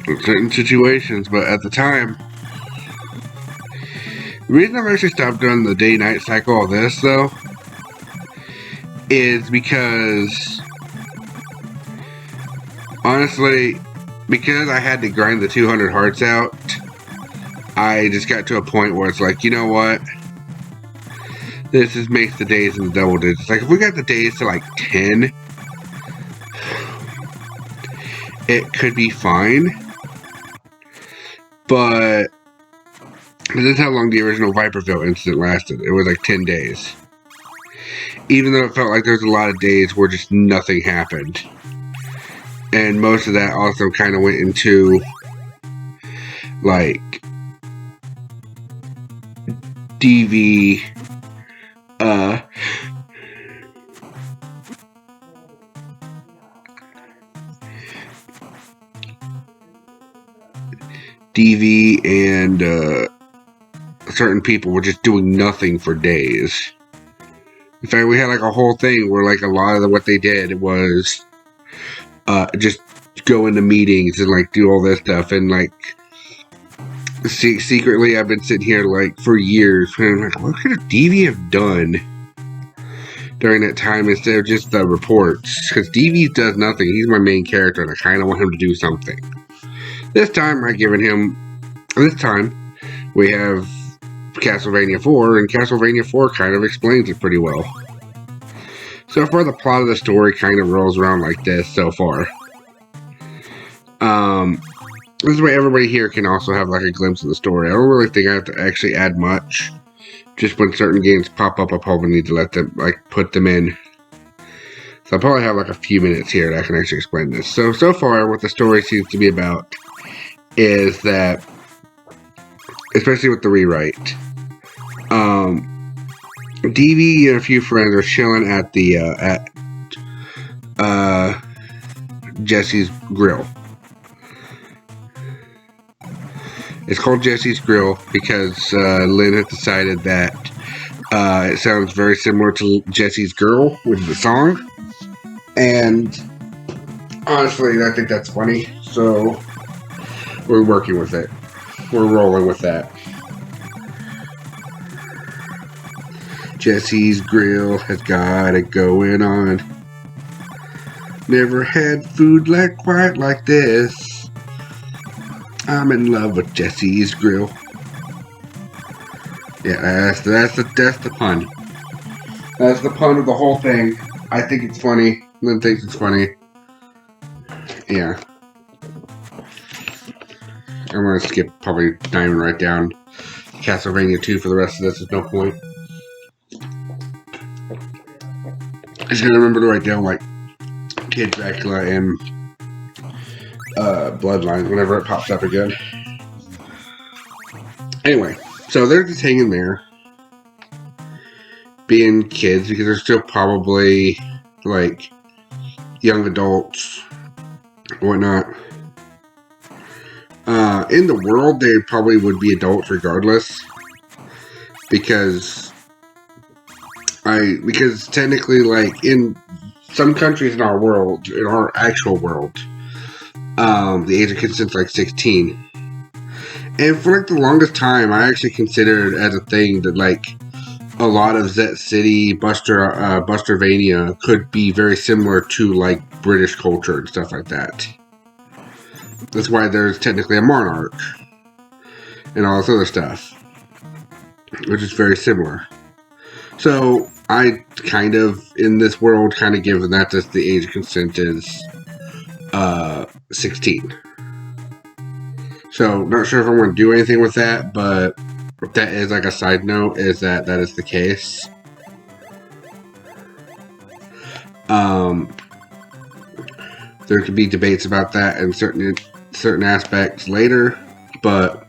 In certain situations, but at the time, The reason I've actually stopped doing the day-night cycle of this, though, is because, honestly, because I had to grind the 200 hearts out, I just got to a point where it's like, you know what? This just makes the days in the double digits. Like, if we got the days to like 10, it could be fine. But this is how long the original Viperville incident lasted. It was like 10 days. Even though it felt like there's a lot of days where just nothing happened. And most of that also kind of went into, like, DV, and, certain people were just doing nothing for days. In fact, we had like a whole thing where like a lot of what they did was just go into meetings and like do all this stuff, and like secretly I've been sitting here like for years and I'm like, what could a DV have done during that time instead of just the reports? Because DV does nothing. He's my main character and I kind of want him to do something. This time we have Castlevania 4, and Castlevania 4 kind of explains it pretty well. So far, the plot of the story kind of rolls around like this so far. This way everybody here can also have like a glimpse of the story. I don't really think I have to actually add much. Just when certain games pop up, I'll probably need to let them, like, put them in. So I'll probably have like a few minutes here that I can actually explain this. So far, what the story seems to be about is that, especially with the rewrite, DV and a few friends are chilling at the Jesse's Grill. It's called Jesse's Grill because Lynn has decided that it sounds very similar to Jesse's Girl, which is the song. And honestly, I think that's funny. So we're working with it. We're rolling with that. Jesse's Grill has got it going on. Never had food like quite like this. I'm in love with Jesse's Grill. Yeah, that's the pun. That's the pun of the whole thing. I think it's funny. Lynn thinks it's funny. Yeah. I'm gonna skip, probably not even write down Castlevania 2 for the rest of this. There's no point. I just gotta remember to write down like Kid Dracula and Bloodlines whenever it pops up again. Anyway, so they're just hanging there, being kids, because they're still probably like young adults, whatnot. In the world, they probably would be adults regardless, because technically, like, in some countries in our world, in our actual world, the age of consent's like 16. And for like the longest time, I actually considered as a thing that like a lot of Zet City, Bustervania could be very similar to like British culture and stuff like that. That's why there's technically a monarch and all this other stuff, which is very similar. So I kind of, in this world, kind of give that just the age of consent is 16. So not sure if I'm going to do anything with that, but that is like a side note, is that is the case. There could be debates about that in certain aspects later, but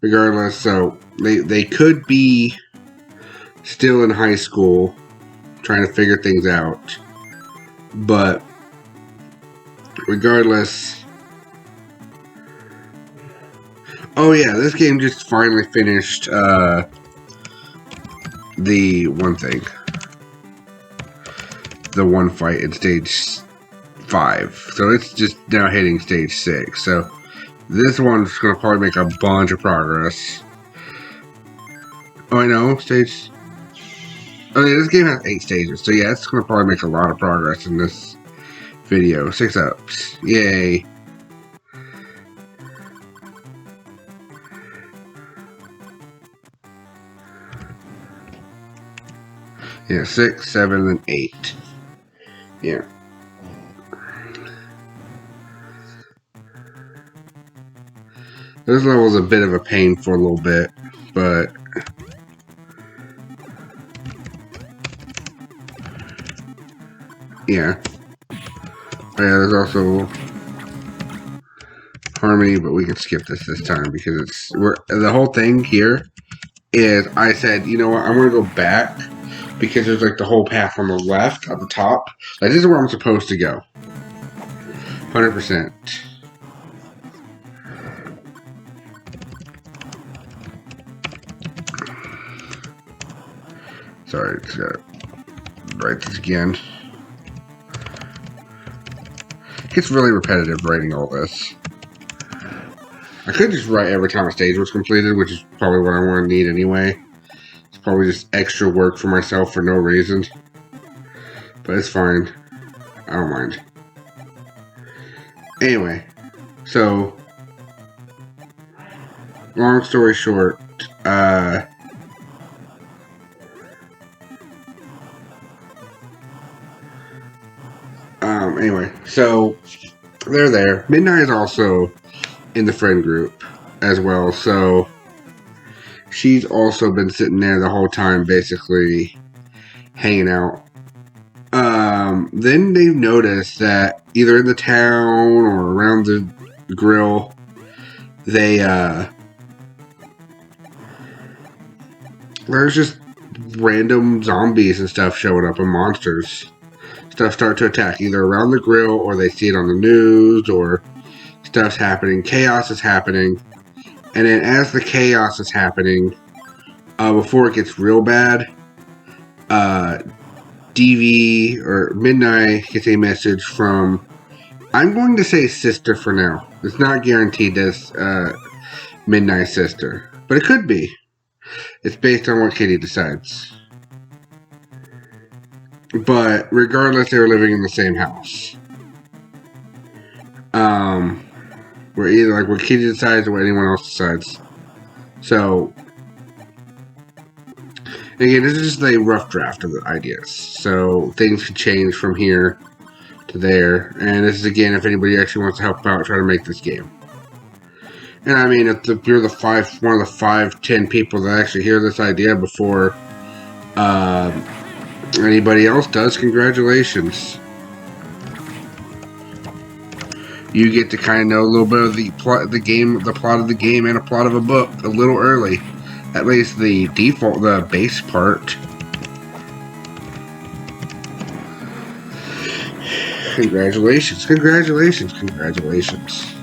regardless, so they could be still in high school trying to figure things out, but regardless. Oh yeah, this game just finally finished the one thing, the one fight in stage 5, so it's just now hitting stage 6. So this one's gonna probably make a bunch of progress. Oh, I know. Stage... Oh, yeah, this game has 8 stages. So, yeah, it's going to probably make a lot of progress in this video. 6 ups. Yay. Yeah, 6, 7, and 8. Yeah. This level's a bit of a pain for a little bit, but... Yeah. Oh, yeah, there's also Harmony, but we can skip this time because the whole thing here is I said, you know what, I'm going to go back because there's like the whole path on the left at the top. Like, this is where I'm supposed to go. 100%. Sorry, just gotta write this again. It gets really repetitive writing all this. I could just write every time a stage was completed, which is probably what I want to need anyway. It's probably just extra work for myself for no reason. But it's fine. I don't mind. Anyway, so long story short, anyway, so they're there. Midnight is also in the friend group as well, so she's also been sitting there the whole time, basically hanging out. Then they've noticed that either in the town or around the grill, there's just random zombies and stuff showing up and monsters. Stuff start to attack either around the grill or they see it on the news or stuff's happening. Chaos is happening. And then as the chaos is happening, before it gets real bad, DV or Midnight gets a message from, I'm going to say sister for now. It's not guaranteed that's Midnight's sister, but it could be. It's based on what Kitty decides. But regardless, they were living in the same house. Where either like what Kitty decides or what anyone else decides. So again, this is just a rough draft of the ideas. So things can change from here to there. And this is again if anybody actually wants to help out try to make this game. And I mean, if you're one of the 5-10 people that actually hear this idea before anybody else does, congratulations. You get to kind of know a little bit of the plot of the game, and a plot of a book a little early. At least the base part. Congratulations, congratulations, congratulations.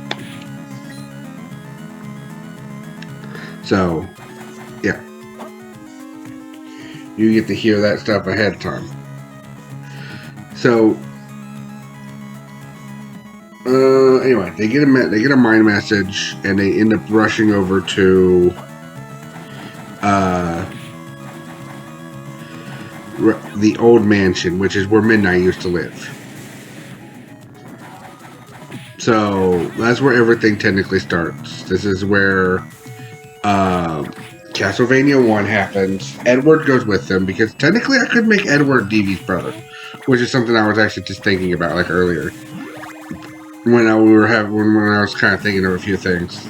So, yeah. You get to hear that stuff ahead of time. So, anyway, they get a mind message, and they end up rushing over to the old mansion, which is where Midnight used to live. So that's where everything technically starts. This is where Castlevania 1 happens. Edward goes with them because technically I could make Edward DV's brother, which is something I was actually just thinking about like earlier when I was kind of thinking of a few things.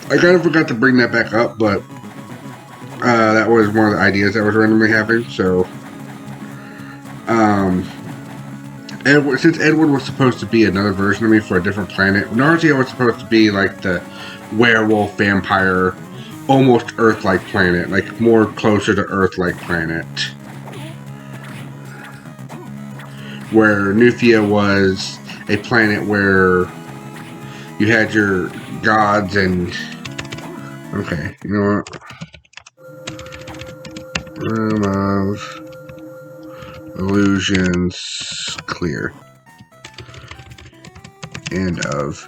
I kind of forgot to bring that back up, but that was one of the ideas that was randomly happening. So, since Edward was supposed to be another version of me for a different planet, Narzio was supposed to be like the werewolf, vampire, almost Earth-like planet, like more closer to Earth-like planet. Where Nufia was a planet where you had your gods and... Okay, you know what? Room of illusions clear. End of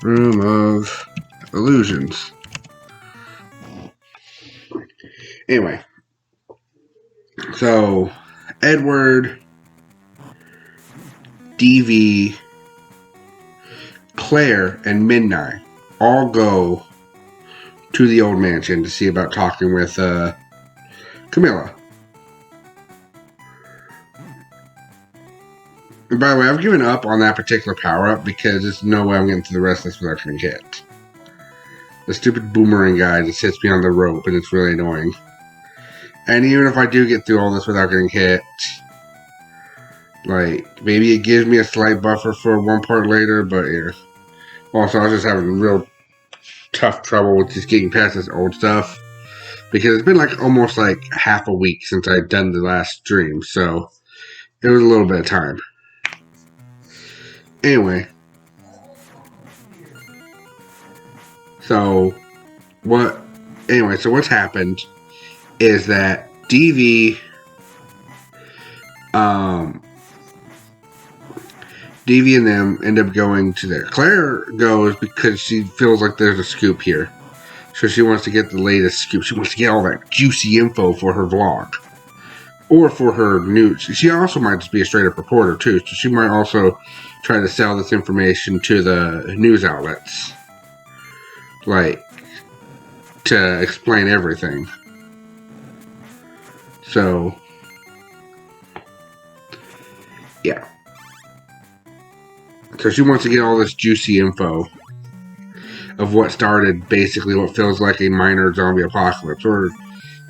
room of illusions. Anyway, so Edward, DV, Claire, and Midnight all go to the old mansion to see about talking with Camilla. And by the way, I've given up on that particular power-up because there's no way I'm getting through the rest of this without getting hit. The stupid boomerang guy just hits me on the rope, and it's really annoying. And even if I do get through all this without getting hit, like, maybe it gives me a slight buffer for one part later, but yeah. Also, I was just having real tough trouble with just getting past this old stuff. Because it's been like almost like half a week since I'd done the last stream, so it was a little bit of time. Anyway. So what's happened is that DV and them end up going to there. Claire goes because she feels like there's a scoop here. So she wants to get the latest scoop. She wants to get all that juicy info for her vlog. Or for her news. She also might just be a straight up reporter too. So she might also try to sell this information to the news outlets. Like, to explain everything. So, yeah. So she wants to get all this juicy info of what started basically what feels like a minor zombie apocalypse. Or,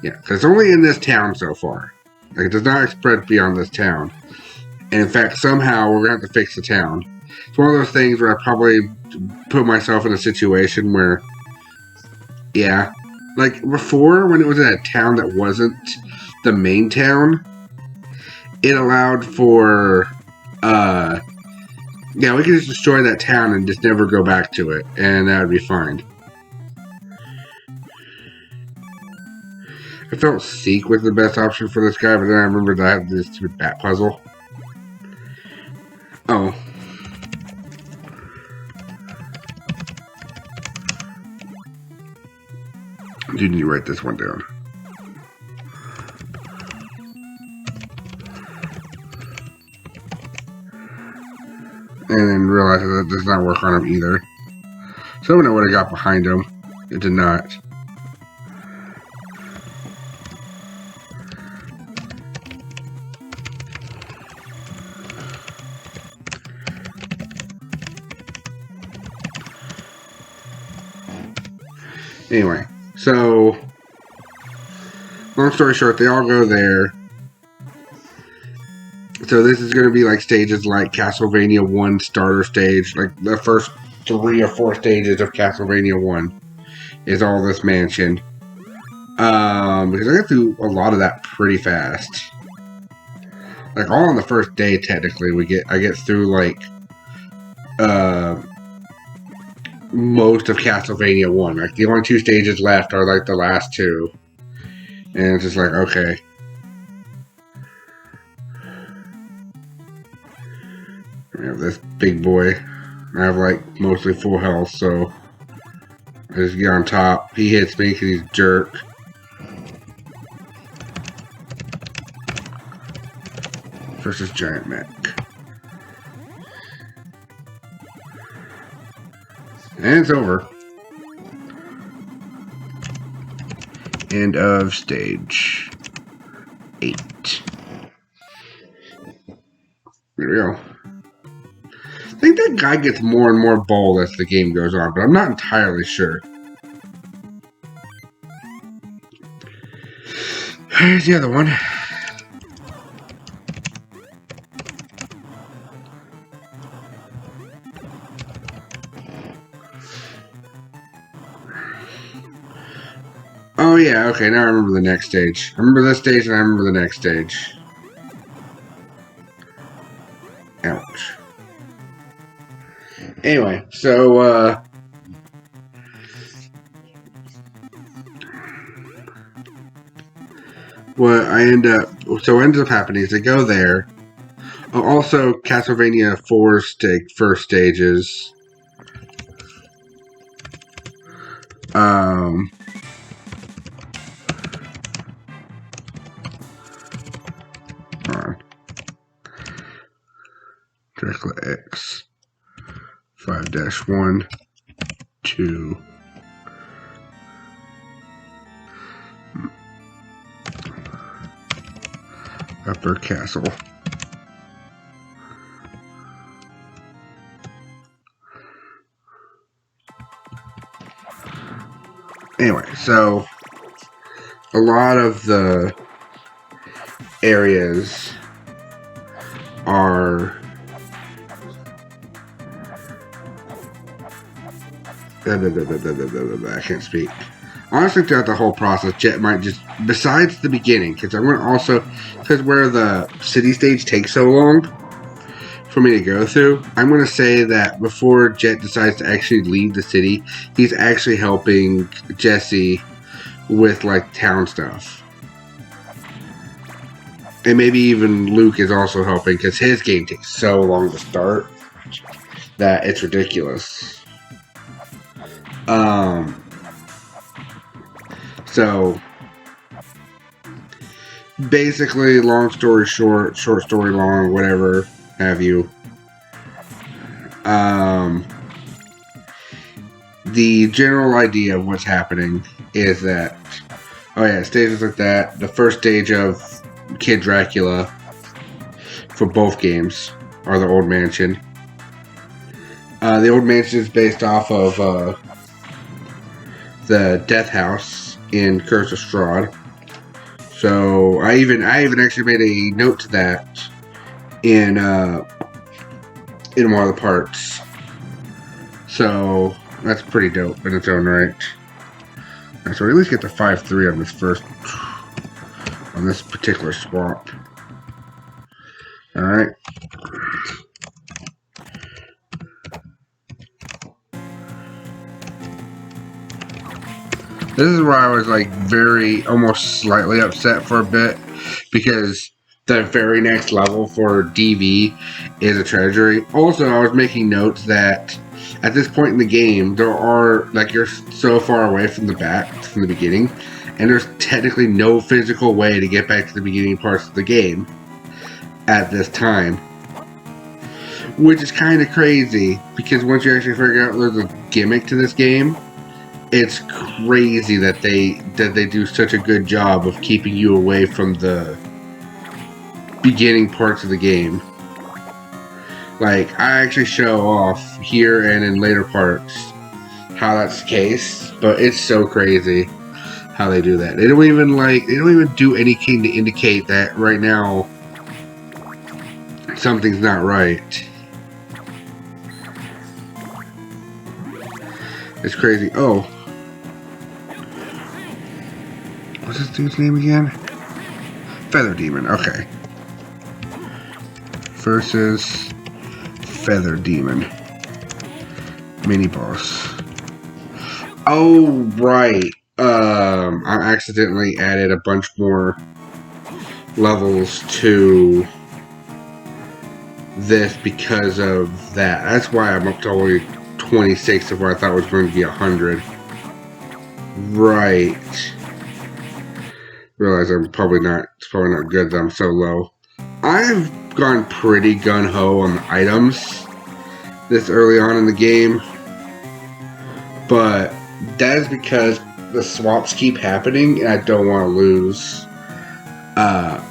yeah, because it's only in this town so far. Like, it does not spread beyond this town. And in fact, somehow we're going to have to fix the town. It's one of those things where I probably put myself in a situation where, yeah, like before when it was in a town that wasn't the main town, it allowed for, yeah, we could just destroy that town and just never go back to it, and that would be fine. I felt Seek was the best option for this guy, but then I remembered that I have this stupid bat puzzle. Oh. I do need to write this one down. And then realize that that does not work on him either. So I don't know what I got behind him. It did not. Anyway, so long story short, they all go there. So this is going to be like stages like Castlevania 1 starter stage, like the first 3 or 4 stages of Castlevania 1 is all this mansion. Because I got through a lot of that pretty fast. Like all on the first day, technically, I get through like most of Castlevania 1. Like the only 2 stages left are like the last 2, and it's just like okay. I have this big boy. I have like mostly full health, so I just get on top. He hits me because he's a jerk. Versus giant mech. And it's over. End of stage 8. There we go. I think that guy gets more and more bold as the game goes on, but I'm not entirely sure. Here's the other one. Oh yeah, okay, now I remember the next stage. I remember this stage and I remember the next stage. Ouch. Anyway, so, what ends up happening is they go there. Also, Castlevania 4's first stages. 1 2 Upper Castle. Anyway, so a lot of the areas are I can't speak. Honestly, throughout the whole process, Jet might just, besides the beginning, because I'm going to also, because where the city stage takes so long for me to go through, I'm going to say that before Jet decides to actually leave the city, he's actually helping Jesse with, like, town stuff. And maybe even Luke is also helping, because his game takes so long to start that it's ridiculous. So, basically, long story short, short story long, whatever have you. The general idea of what's happening is that, stages like that. The first stage of Kid Dracula for both games are the Old Mansion. The Old Mansion is based off of the Death House in Curse of Strahd. So I even actually made a note to that in one of the parts. So that's pretty dope in its own right. So we at least get the 5-3 on this particular swap. All right. This is where I was like almost slightly upset for a bit, because the very next level for DV is a treasury. Also, I was making notes that at this point in the game, there are, like, you're so far away from the beginning, and there's technically no physical way to get back to the beginning parts of the game at this time. Which is kind of crazy, because once you actually figure out there's a gimmick to this game, it's crazy that they do such a good job of keeping you away from the beginning parts of the game. Like, I actually show off here and in later parts how that's the case, but it's so crazy how they do that. They don't even do anything to indicate that right now something's not right. It's crazy. Oh. What's this dude's name again? Feather Demon, okay. Versus Feather Demon. Mini boss. Oh, right. I accidentally added a bunch more levels to this because of that. That's why I'm up to only 26 of what I thought was going to be 100. Right. Realize it's probably not good that I'm so low. I've gone pretty gung-ho on the items this early on in the game, but that is because the swaps keep happening and I don't want to lose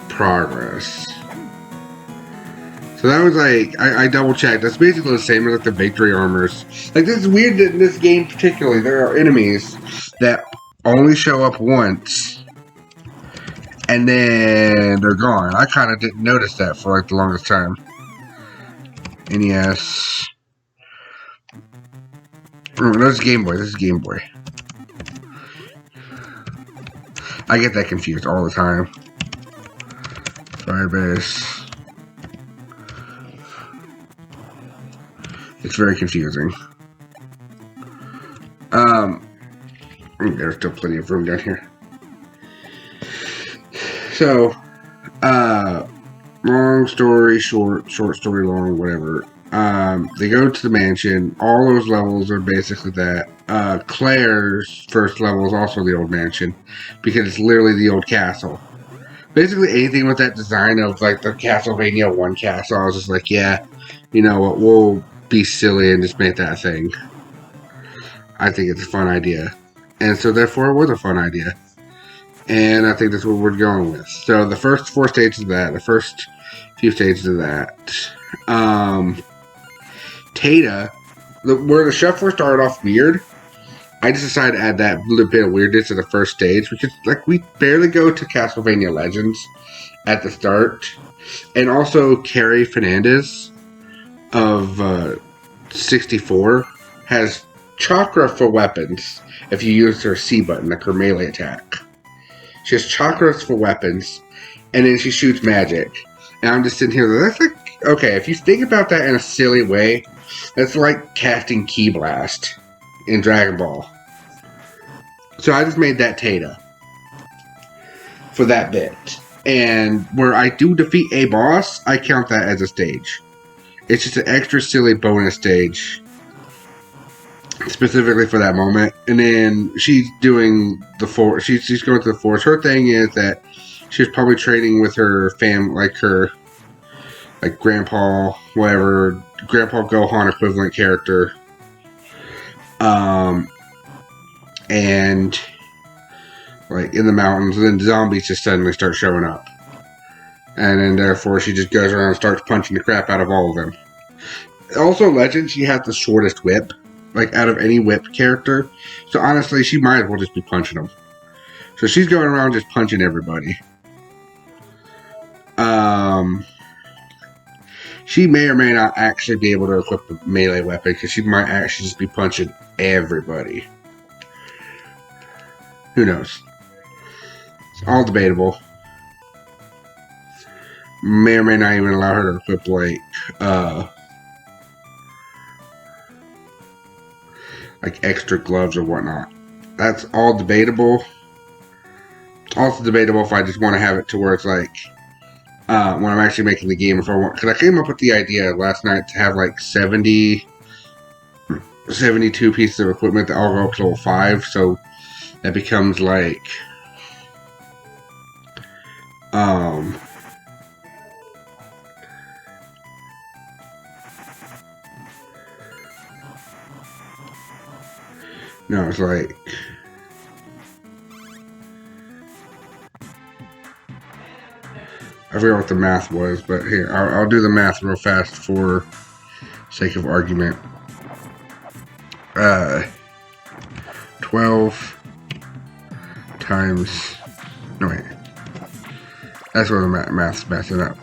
progress. So that was like, I double checked. That's basically the same as like the victory armors. Like, this is weird that in this game particularly there are enemies that only show up once and then they're gone. I kind of didn't notice that for like the longest time. NES. Oh, no, this is Game Boy. This is Game Boy. I get that confused all the time. Firebase. It's very confusing. There's still plenty of room down here. So, long story short story long, whatever. They go to the mansion. All those levels are basically that. Claire's first level is also the old mansion, because it's literally the old castle. Basically anything with that design of like the Castlevania 1 castle, I was just like, yeah, you know what, be silly and just make that a thing. I think it's a fun idea. And so therefore it was a fun idea. And I think that's what we're going with. So the first 4 stages of that, the first few stages of that. Tata, where the shuffler started off weird, I just decided to add that little bit of weirdness to the first stage because, like, we barely go to Castlevania Legends at the start. And also, Carrie Fernandez of 64 has chakra for weapons if you use her C button, like her melee attack. She has chakras for weapons, and then she shoots magic. And I'm just sitting here, that's like, okay, if you think about that in a silly way, that's like casting Ki Blast in Dragon Ball. So I just made that Tata for that bit. And where I do defeat a boss, I count that as a stage. It's just an extra silly bonus stage. Specifically for that moment. And then she's doing the force. She's going to the force. Her thing is that she's probably training with her like grandpa, whatever, Grandpa Gohan equivalent character. And like in the mountains, and then zombies just suddenly start showing up. And then therefore she just goes around and starts punching the crap out of all of them. Also, Legend, she has the shortest whip, like out of any whip character. So honestly, she might as well just be punching them. So she's going around just punching everybody. She may or may not actually be able to equip a melee weapon because she might actually just be punching everybody. Who knows? It's all debatable. May or may not even allow her to equip like extra gloves or whatnot. That's all debatable. Also debatable if I just want to have it to where it's like when I'm actually making the game, if I want, because I came up with the idea last night to have like 72 pieces of equipment that all go up to level 5, so that becomes like no, it's like I forgot what the math was, but here, I'll do the math real fast for sake of argument. 12 times, no wait, that's where the math's messing up.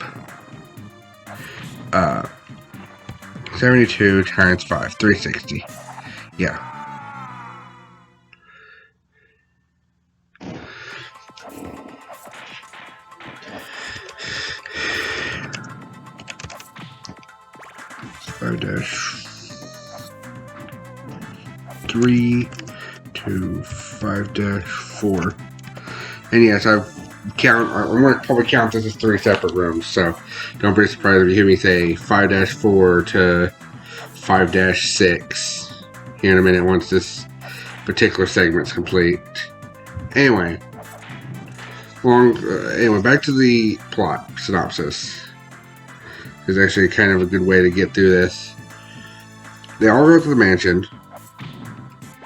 72 times 5, 360, yeah. Dash 3 to 5-4, and yes, I'm going to probably count this as 3 separate rooms. So don't be surprised if you hear me say 5-4 to 5-6 here in a minute once this particular segment's complete. Anyway, back to the plot synopsis. Is actually kind of a good way to get through this. They all go to the mansion.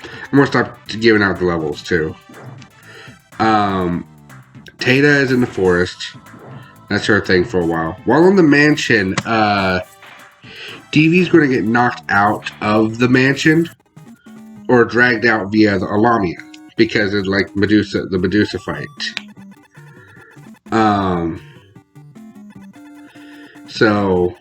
I'm going to stop giving out the levels, too. Tata is in the forest. That's her thing for a while. While in the mansion, Deevee's going to get knocked out of the mansion or dragged out via the Alamia because of, like, the Medusa fight. So,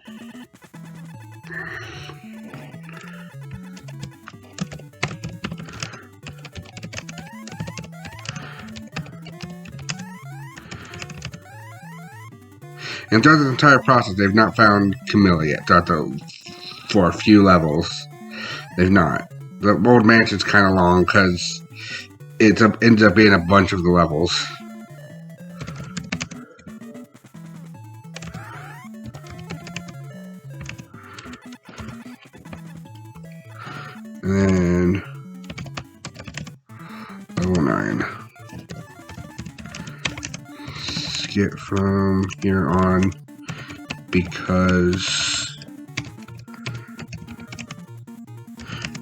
and throughout this entire process, they've not found Camilla yet. For a few levels, they've not. The old mansion's kind of long because it ends up being a bunch of the levels. And then level 9. Skip from here on because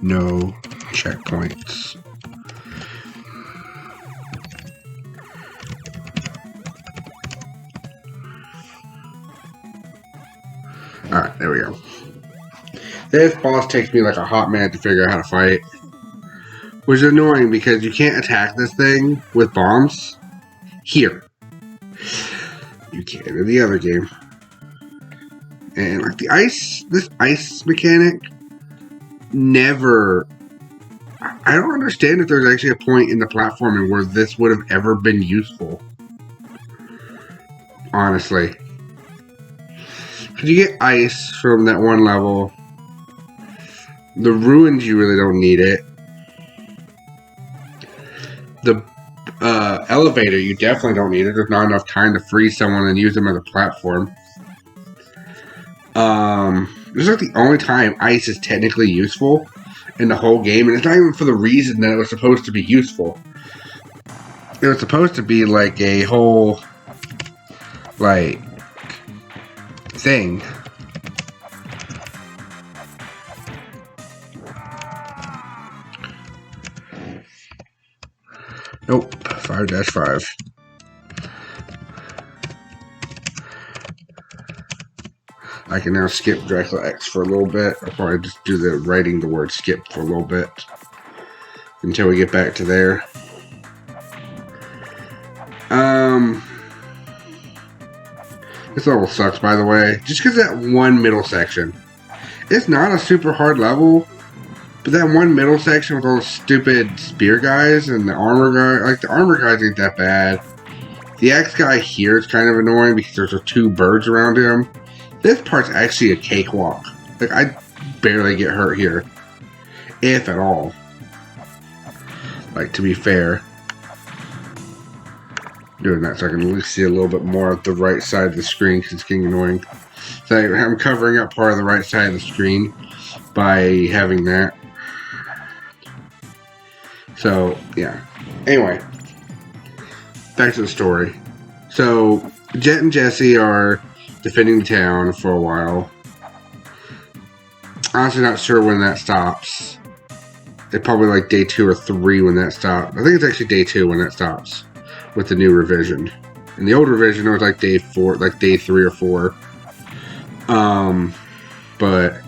No checkpoints. Alright, there we go. This boss takes me like a hot minute to figure out how to fight. Which is annoying because you can't attack this thing with bombs here. You can in the other game. And like this ice mechanic never... I don't understand if there's actually a point in the platforming where this would have ever been useful. Honestly. Because you get ice from that one level. The ruins, you really don't need it. The elevator, you definitely don't need it. There's not enough time to freeze someone and use them as a platform. This is like the only time ice is technically useful in the whole game, and it's not even for the reason that it was supposed to be useful. It was supposed to be like a whole, like, thing. Nope, 5-5. I can now skip Dracula X for a little bit. I'll probably just do the writing the word skip for a little bit until we get back to there. This level sucks, by the way. Just because that one middle section. It's not a super hard level, but that one middle section with all the stupid spear guys and the armor guy, like the armor guys ain't that bad. The X guy here is kind of annoying because there's two birds around him. This part's actually a cakewalk. Like, I barely get hurt here. If at all. Like, to be fair. Doing that so I can at least see a little bit more of the right side of the screen because it's getting annoying. So I'm covering up part of the right side of the screen by having that. So, yeah. Anyway. Back to the story. So, Jet and Jesse are defending the town for a while. Honestly not sure when that stops. It's probably like day 2 or 3 when that stops. I think it's actually day 2 when that stops. With the new revision. In the old revision it was like day 4, like day 3 or 4. But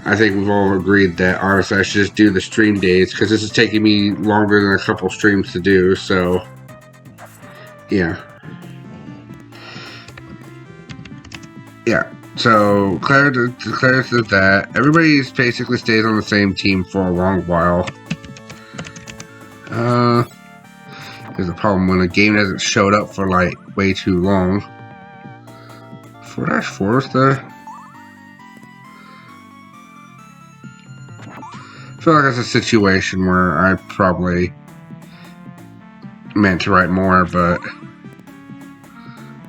I think we've all agreed that honestly I should just do the stream days because this is taking me longer than a couple streams to do, so yeah. Yeah, so Claire says that everybody basically stays on the same team for a long while. There's a problem when a game hasn't showed up for like way too long. 4-4 is there? I feel like it's a situation where I probably meant to write more, but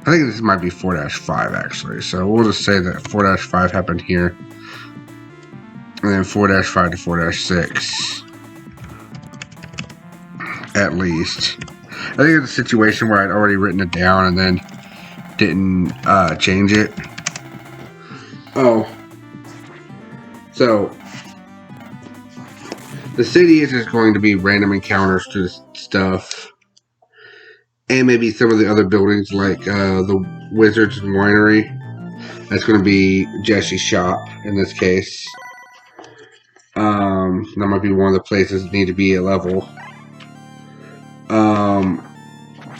I think this might be 4-5 actually. So we'll just say that 4-5 happened here. And then 4-5 to 4-6. At least. I think it's a situation where I'd already written it down and then didn't change it. Oh. So, the city is just going to be random encounters to stuff. And maybe some of the other buildings like the Wizards and Winery. That's going to be Jesse's shop in this case. That might be one of the places that need to be a level.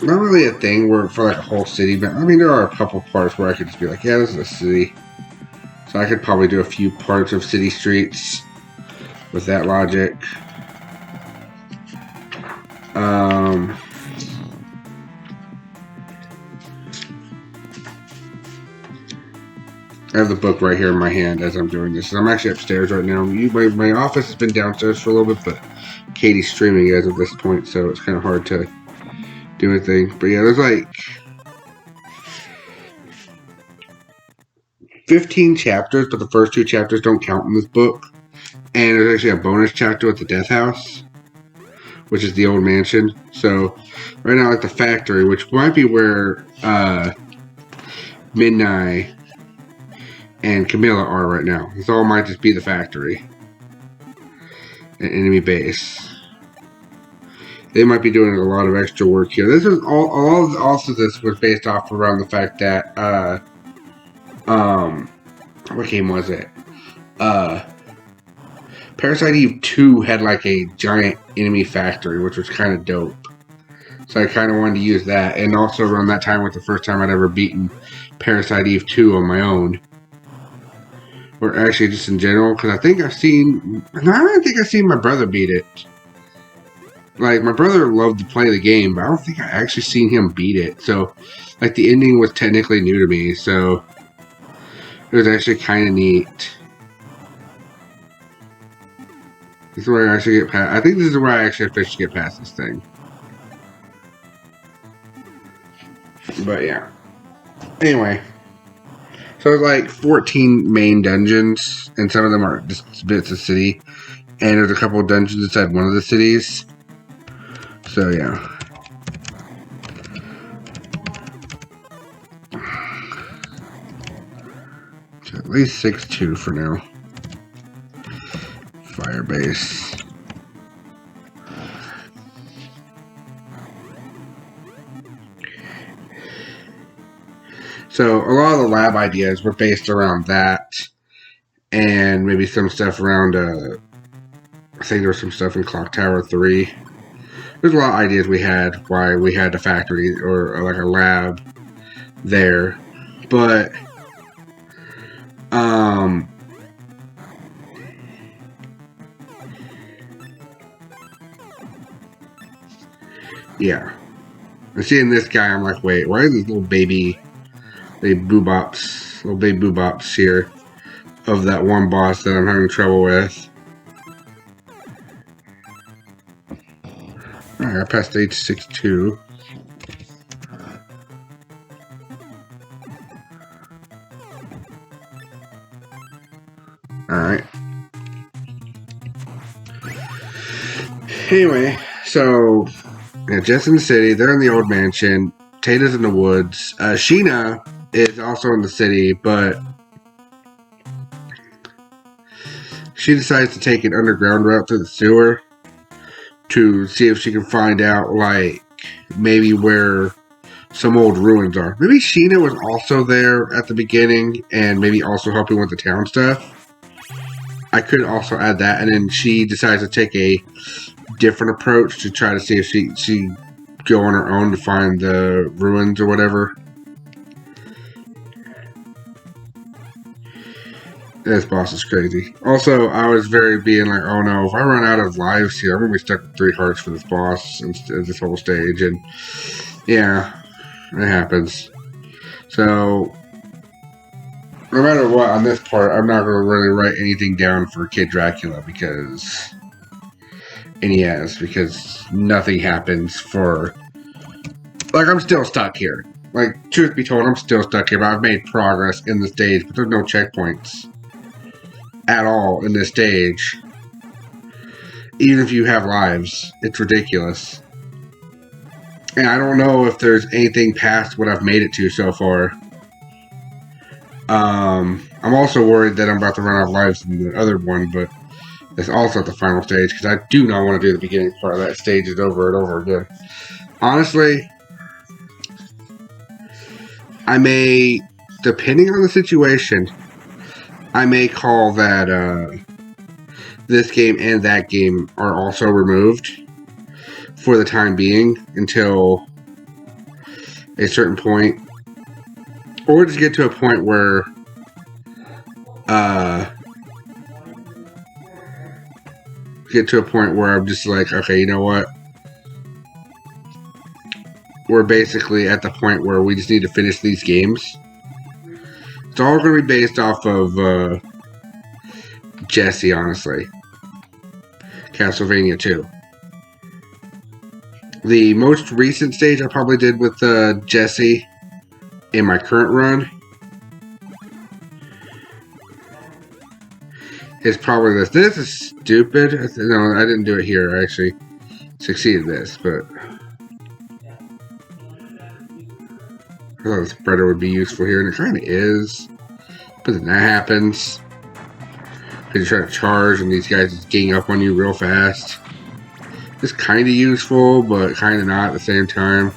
Not really a thing where for like a whole city, but I mean there are a couple parts where I could just be like, yeah, this is a city. So I could probably do a few parts of city streets with that logic. I have the book right here in my hand as I'm doing this. I'm actually upstairs right now. My office has been downstairs for a little bit, but Katie's streaming as of this point, so it's kind of hard to do anything. But yeah, there's like 15 chapters, but the first 2 chapters don't count in this book. And there's actually a bonus chapter with the Death House, which is the old mansion. So right now, like the factory, which might be where Midnight and Camilla are right now. This all might just be the factory. an enemy base. They might be doing a lot of extra work here. This is also this was based off around the fact that what game was it? Parasite Eve 2 had like a giant enemy factory, which was kind of dope. So I kind of wanted to use that, and also around that time was the first time I'd ever beaten Parasite Eve 2 on my own. Or actually just in general, because I don't think I've seen my brother beat it. Like, my brother loved to play the game, but I don't think I actually seen him beat it. So, like, the ending was technically new to me, so it was actually kind of neat. This is where I actually get past. I think this is where I actually officially get past this thing. But yeah. Anyway. So there's like 14 main dungeons, and some of them are just bits of city. And there's a couple of dungeons inside one of the cities. So yeah. So at least 6-2 for now. Firebase. So a lot of the lab ideas were based around that, and maybe some stuff around, I think there was some stuff in Clock Tower 3. There's a lot of ideas we had why we had a factory or like a lab there, but yeah. And seeing this guy, I'm like, wait, why are these little baby little baby boobops here of that one boss that I'm having trouble with? Alright, I passed stage 6-2. Alright. Anyway, so yeah, Jess in the city, they're in the old mansion, Tata's in the woods, Sheena is also in the city, but she decides to take an underground route through the sewer to see if she can find out, like, maybe where some old ruins are. Maybe Sheena was also there at the beginning and maybe also helping with the town stuff. I could also add that, and then she decides to take a different approach to try to see if she go on her own to find the ruins or whatever. This boss is crazy. Also, I was being like, oh no, if I run out of lives here, I'm going to be stuck with 3 hearts for this boss and this whole stage. And yeah, it happens. So, no matter what, on this part, I'm not going to really write anything down for Kid Dracula because nothing happens for, like, I'm still stuck here. Like, truth be told, I'm still stuck here, but I've made progress in the stage, but there's no checkpoints at all in this stage. Even if you have lives, it's ridiculous. And I don't know if there's anything past what I've made it to so far. I'm also worried that I'm about to run out of lives in the other one, but it's also at the final stage, because I do not want to do the beginning part of that stage over and over again. Honestly, I may, depending on the situation, I may call that this game and that game are also removed for the time being until a certain point, or just get to a point where I'm just like, okay, you know what? We're basically at the point where we just need to finish these games. It's all going to be based off of Jesse, honestly. Castlevania 2. The most recent stage I probably did with Jesse in my current run is probably this. This is stupid. No, I didn't do it here. I actually succeeded this, but I thought the spreader would be useful here, and it kind of is. But then that happens. Because you're trying to charge and these guys just gang up on you real fast. It's kind of useful, but kind of not at the same time.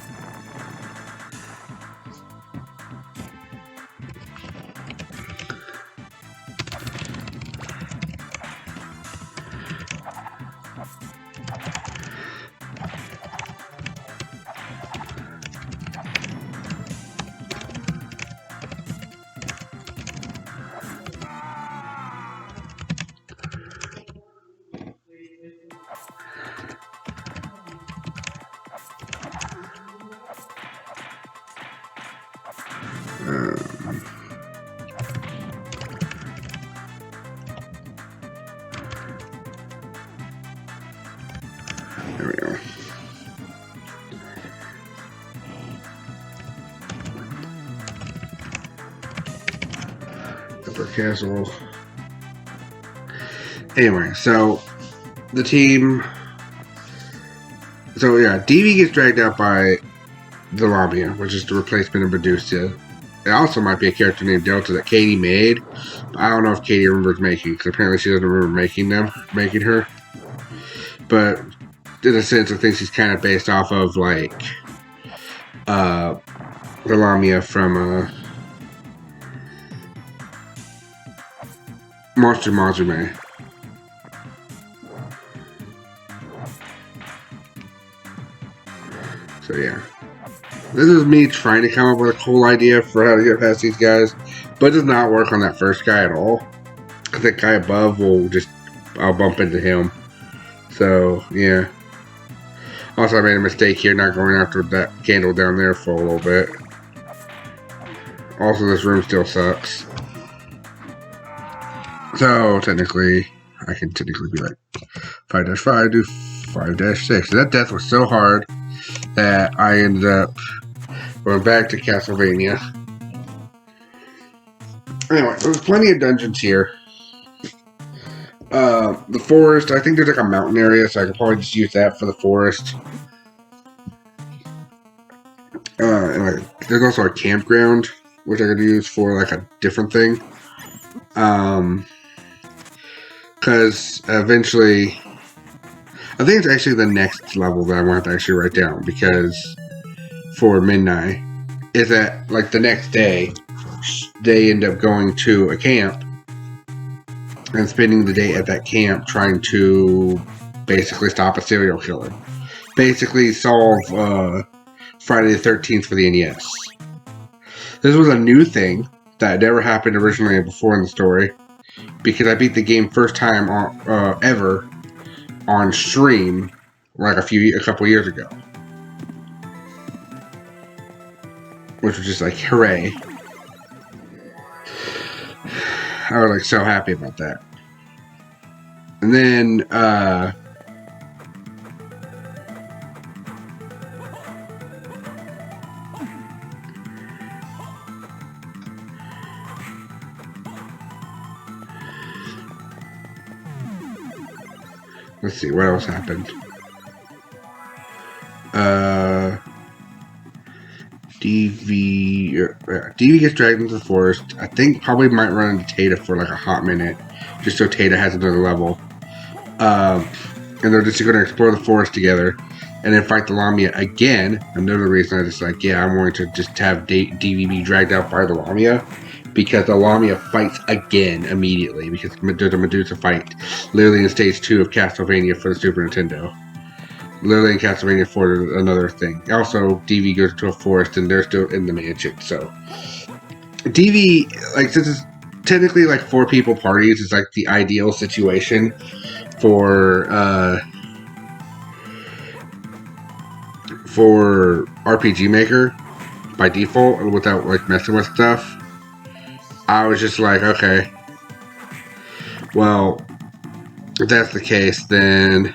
There we go. Upper Castle. Anyway, so the team. So yeah, DV gets dragged out by the Lamia, which is the replacement of Medusa. It also might be a character named Delta that Katie made. But I don't know if Katie remembers making, because apparently she doesn't remember making her. But in a sense, I think she's kind of based off of like the Lamia from Monster Mazume. So yeah. This is me trying to come up with a cool idea for how to get past these guys, but it does not work on that first guy at all. Because that guy above I'll bump into him. So, yeah. Also, I made a mistake here not going after that candle down there for a little bit. Also, this room still sucks. So, technically, I can technically be like 5-5, do 5-6. That death was so hard that I ended up going back to Castlevania. Anyway, there's plenty of dungeons here. The forest, I think there's like a mountain area, so I could probably just use that for the forest. And like, there's also a campground, which I could use for like a different thing. Because eventually, I think it's actually the next level that I want to actually write down, because for midnight is that like the next day they end up going to a camp and spending the day at that camp trying to basically stop a serial killer, basically solve Friday the 13th for the NES. This was a new thing that never happened originally before in the story, because I beat the game first time ever on stream like a couple years ago, which was just like hooray. I was like so happy about that. And then let's see what else happened. DV gets dragged into the forest. I think probably might run into Tata for like a hot minute, just so Tata has another level. And they're just going to explore the forest together, and then fight the Lamia again. Another reason I just like, yeah, I'm going to just have DV be dragged out by the Lamia, because the Lamia fights again immediately, because there's a Medusa fight literally in stage 2 of Castlevania for the Super Nintendo. Literally in Castlevania 4, another thing. Also, DV goes to a forest and they're still in the mansion. So, DV, like, this is technically like 4 people parties. It's like the ideal situation for RPG Maker by default, and without like messing with stuff. I was just like, okay, well, if that's the case, then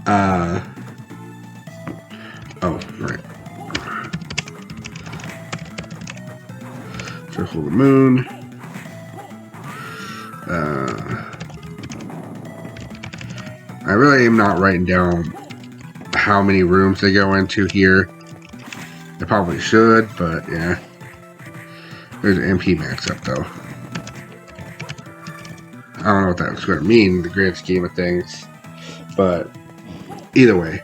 oh, right. Circle of the Moon. I really am not writing down how many rooms they go into here. I probably should, but yeah. There's an MP max up though. I don't know what that was going to mean in the grand scheme of things, but either way.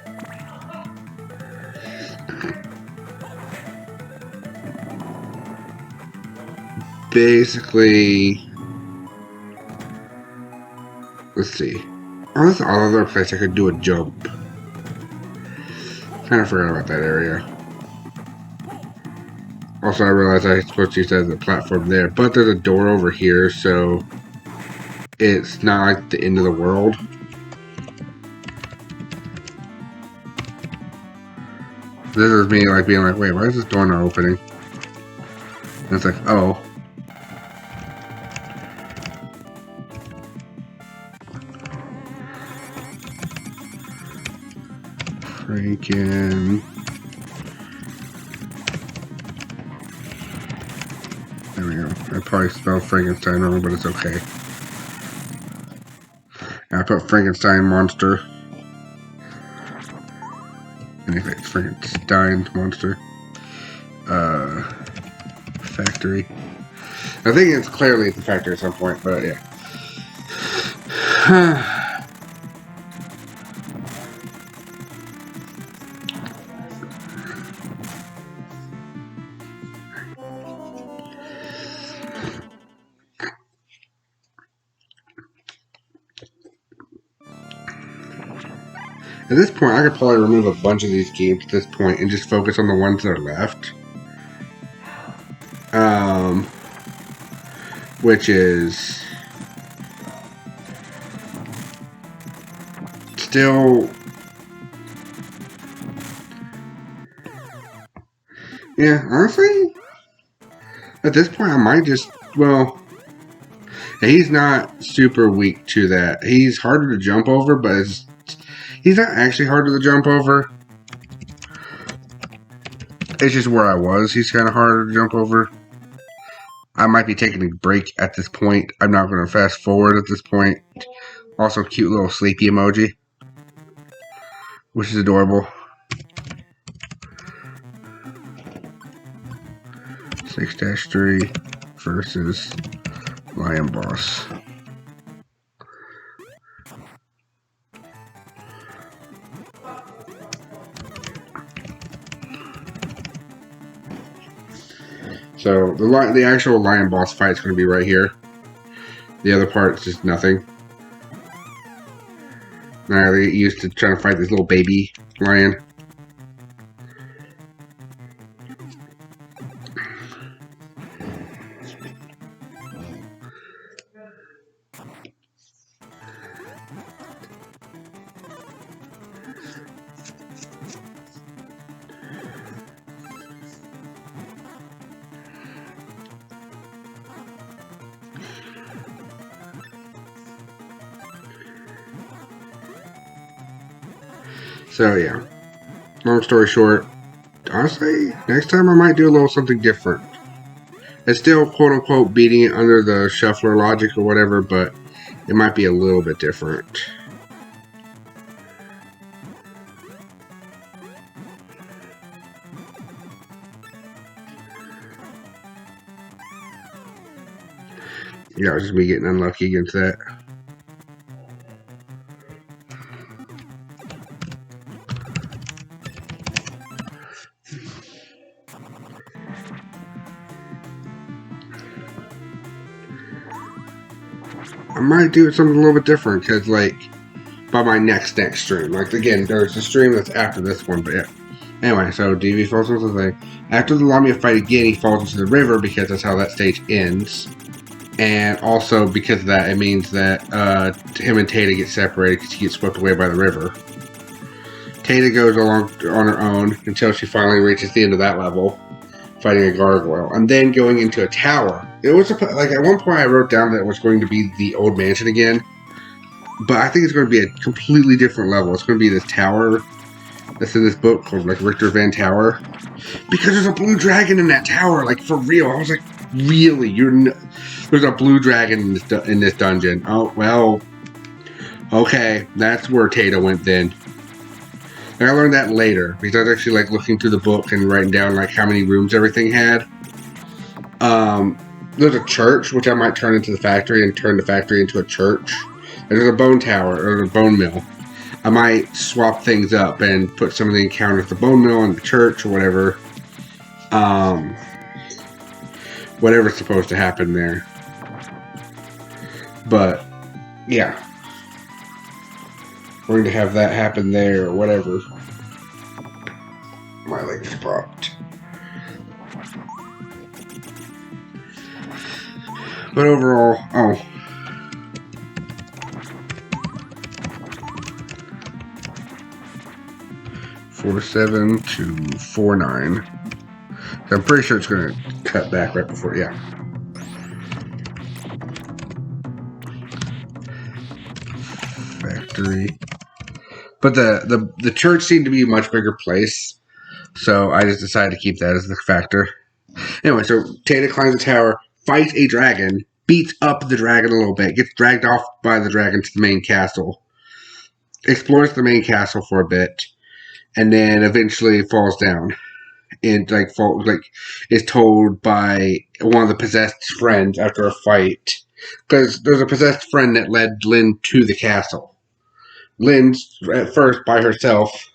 Basically, let's see. Oh, there's another place I could do a jump. Kind of forgot about that area. Also, I realized I was supposed to use that as a platform there, but there's a door over here, so it's not like the end of the world. This is me like being like, wait, why is this door not opening? And it's like, oh. Franken. There we go. I probably spelled Frankenstein wrong, but it's okay. I put Frankenstein monster. Anything, Frankenstein monster. Factory. I think it's clearly at the factory at some point, but yeah. At this point, I could probably remove a bunch of these games at this point and just focus on the ones that are left. Which is still, yeah, honestly, at this point, I might just, well, he's not super weak to that. He's harder to jump over, but he's not actually harder to jump over. It's just where I was. He's kind of harder to jump over. I might be taking a break at this point. I'm not going to fast forward at this point. Also, cute little sleepy emoji, which is adorable. 6-3 versus Lion Boss. So the actual lion boss fight is going to be right here. The other part is just nothing. Now they used to try to fight this little baby lion. So yeah, long story short, honestly, next time I might do a little something different. It's still quote unquote beating it under the shuffler logic or whatever, but it might be a little bit different. Yeah, it was just me getting unlucky against that. I might do something a little bit different, because, like, by my next stream. Like, again, there's a stream that's after this one, but yeah. Anyway, so DV falls into the thing. After the Lamia fight again, he falls into the river, because that's how that stage ends. And also, because of that, it means that him and Tata get separated, because he gets swept away by the river. Tata goes along on her own, until she finally reaches the end of that level, fighting a gargoyle, and then going into a tower. It was like at one point I wrote down that it was going to be the old mansion again, but I think it's going to be a completely different level. It's going to be this tower that's in this book called like Richter Van Tower, because there's a blue dragon in that tower. Like for real, I was like, really? There's a blue dragon in this dungeon? Oh well, okay, that's where Tata went then. And I learned that later, because I was actually like looking through the book and writing down like how many rooms everything had. there's a church, which I might turn into the factory and turn the factory into a church. There's a bone tower, or a bone mill. I might swap things up and put some of the encounters at the bone mill and the church or whatever. Whatever's supposed to happen there. But, yeah. We're going to have that happen there or whatever. My leg's popped. But overall, 4.7 to 4.9. So I'm pretty sure it's going to cut back right before, yeah. Factory. But the church seemed to be a much bigger place, so I just decided to keep that as the factor. Anyway, so Tata climbs the tower, fights a dragon, beats up the dragon a little bit, gets dragged off by the dragon to the main castle, explores the main castle for a bit, and then eventually falls down. And is told by one of the possessed friends after a fight, because there's a possessed friend that led Lynn to the castle. Lynn's at first by herself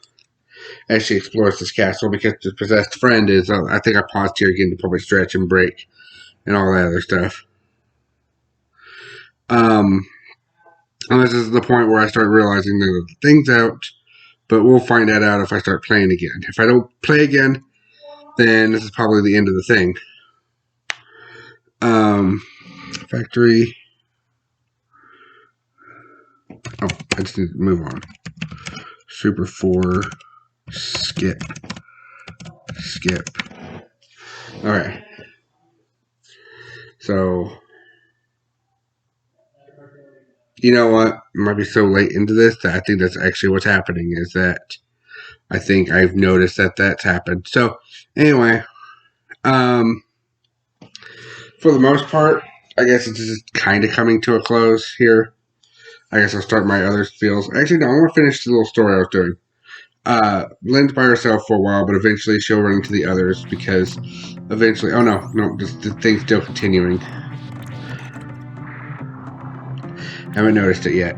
as she explores this castle, because the possessed friend is, I think I paused here again to probably stretch and break and all that other stuff. And this is the point where I start realizing that the thing's out, but we'll find that out if I start playing again. If I don't play again, then this is probably the end of the thing. Factory. Oh, I just need to move on. Super 4. Skip. Alright. So, you know what? It might be so late into this that I think that's actually what's happening, is that I think I've noticed that that's happened. So, anyway, for the most part, I guess it's just kind of coming to a close here. I guess I'll start my other spiels. Actually, no, I want to finish the little story I was doing. Lynn's by herself for a while, but eventually she'll run into the others, because eventually... Oh, no, the thing's still continuing. Haven't noticed it yet.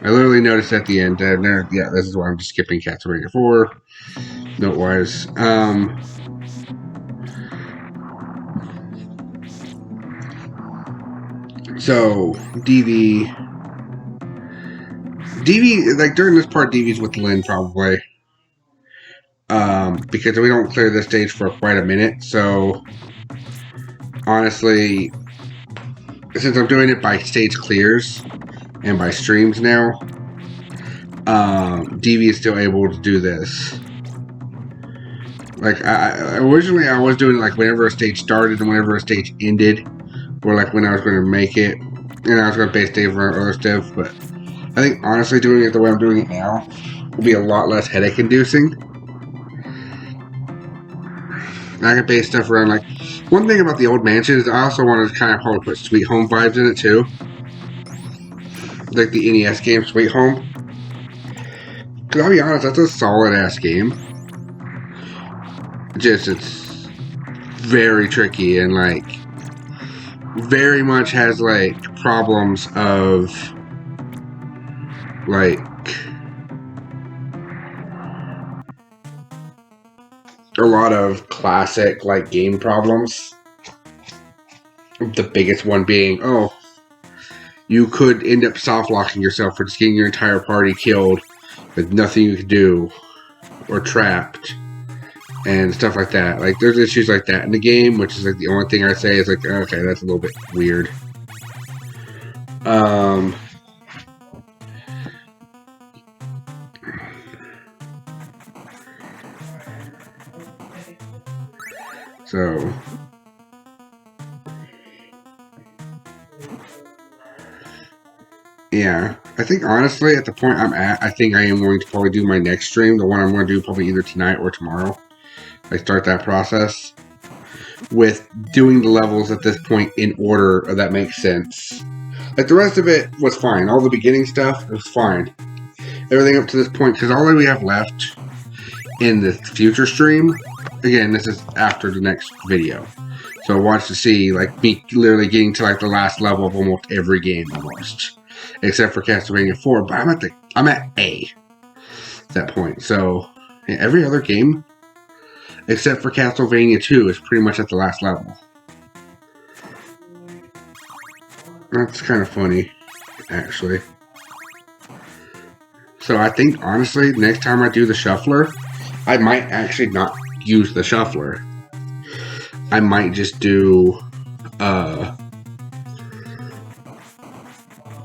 I literally noticed at the end. Yeah, this is why I'm just skipping Castlevania 4. Note-wise. So, DV, like, during this part, DV's with Lynn, probably. Because we don't clear this stage for quite a minute, so... Honestly, since I'm doing it by stage clears and by streams now, DV is still able to do this. Like, originally I was doing it like whenever a stage started and whenever a stage ended, or like when I was going to make it, and I was going to base save or other stuff. But I think honestly doing it the way I'm doing it now will be a lot less headache inducing. I can base stuff around, like, one thing about the old mansion is I also wanted to kind of probably put Sweet Home vibes in it too. Like the NES game Sweet Home. Because I'll be honest, that's a solid ass game. Just, it's very tricky and, like, very much has, like, problems of, like, a lot of classic, like, game problems. The biggest one being, oh, you could end up soft-locking yourself for just getting your entire party killed with nothing you could do, or trapped, and stuff like that. Like, there's issues like that in the game, which is, like, the only thing I say is, like, okay, that's a little bit weird. So, yeah, I think honestly at the point I'm at, I think I am going to probably do my next stream, the one I'm going to do probably either tonight or tomorrow. I start that process with doing the levels at this point in order, if that makes sense. Like, the rest of it was fine. All the beginning stuff was fine. Everything up to this point, because all that we have left in the future stream, again, this is after the next video, So watch to see, like, me literally getting to, like, the last level of almost every game, almost. Except for Castlevania 4, but I'm at A at that point. So, yeah, every other game, except for Castlevania 2, is pretty much at the last level. That's kind of funny, actually. So I think, honestly, next time I do the shuffler, I might actually not use the shuffler. I might just do, I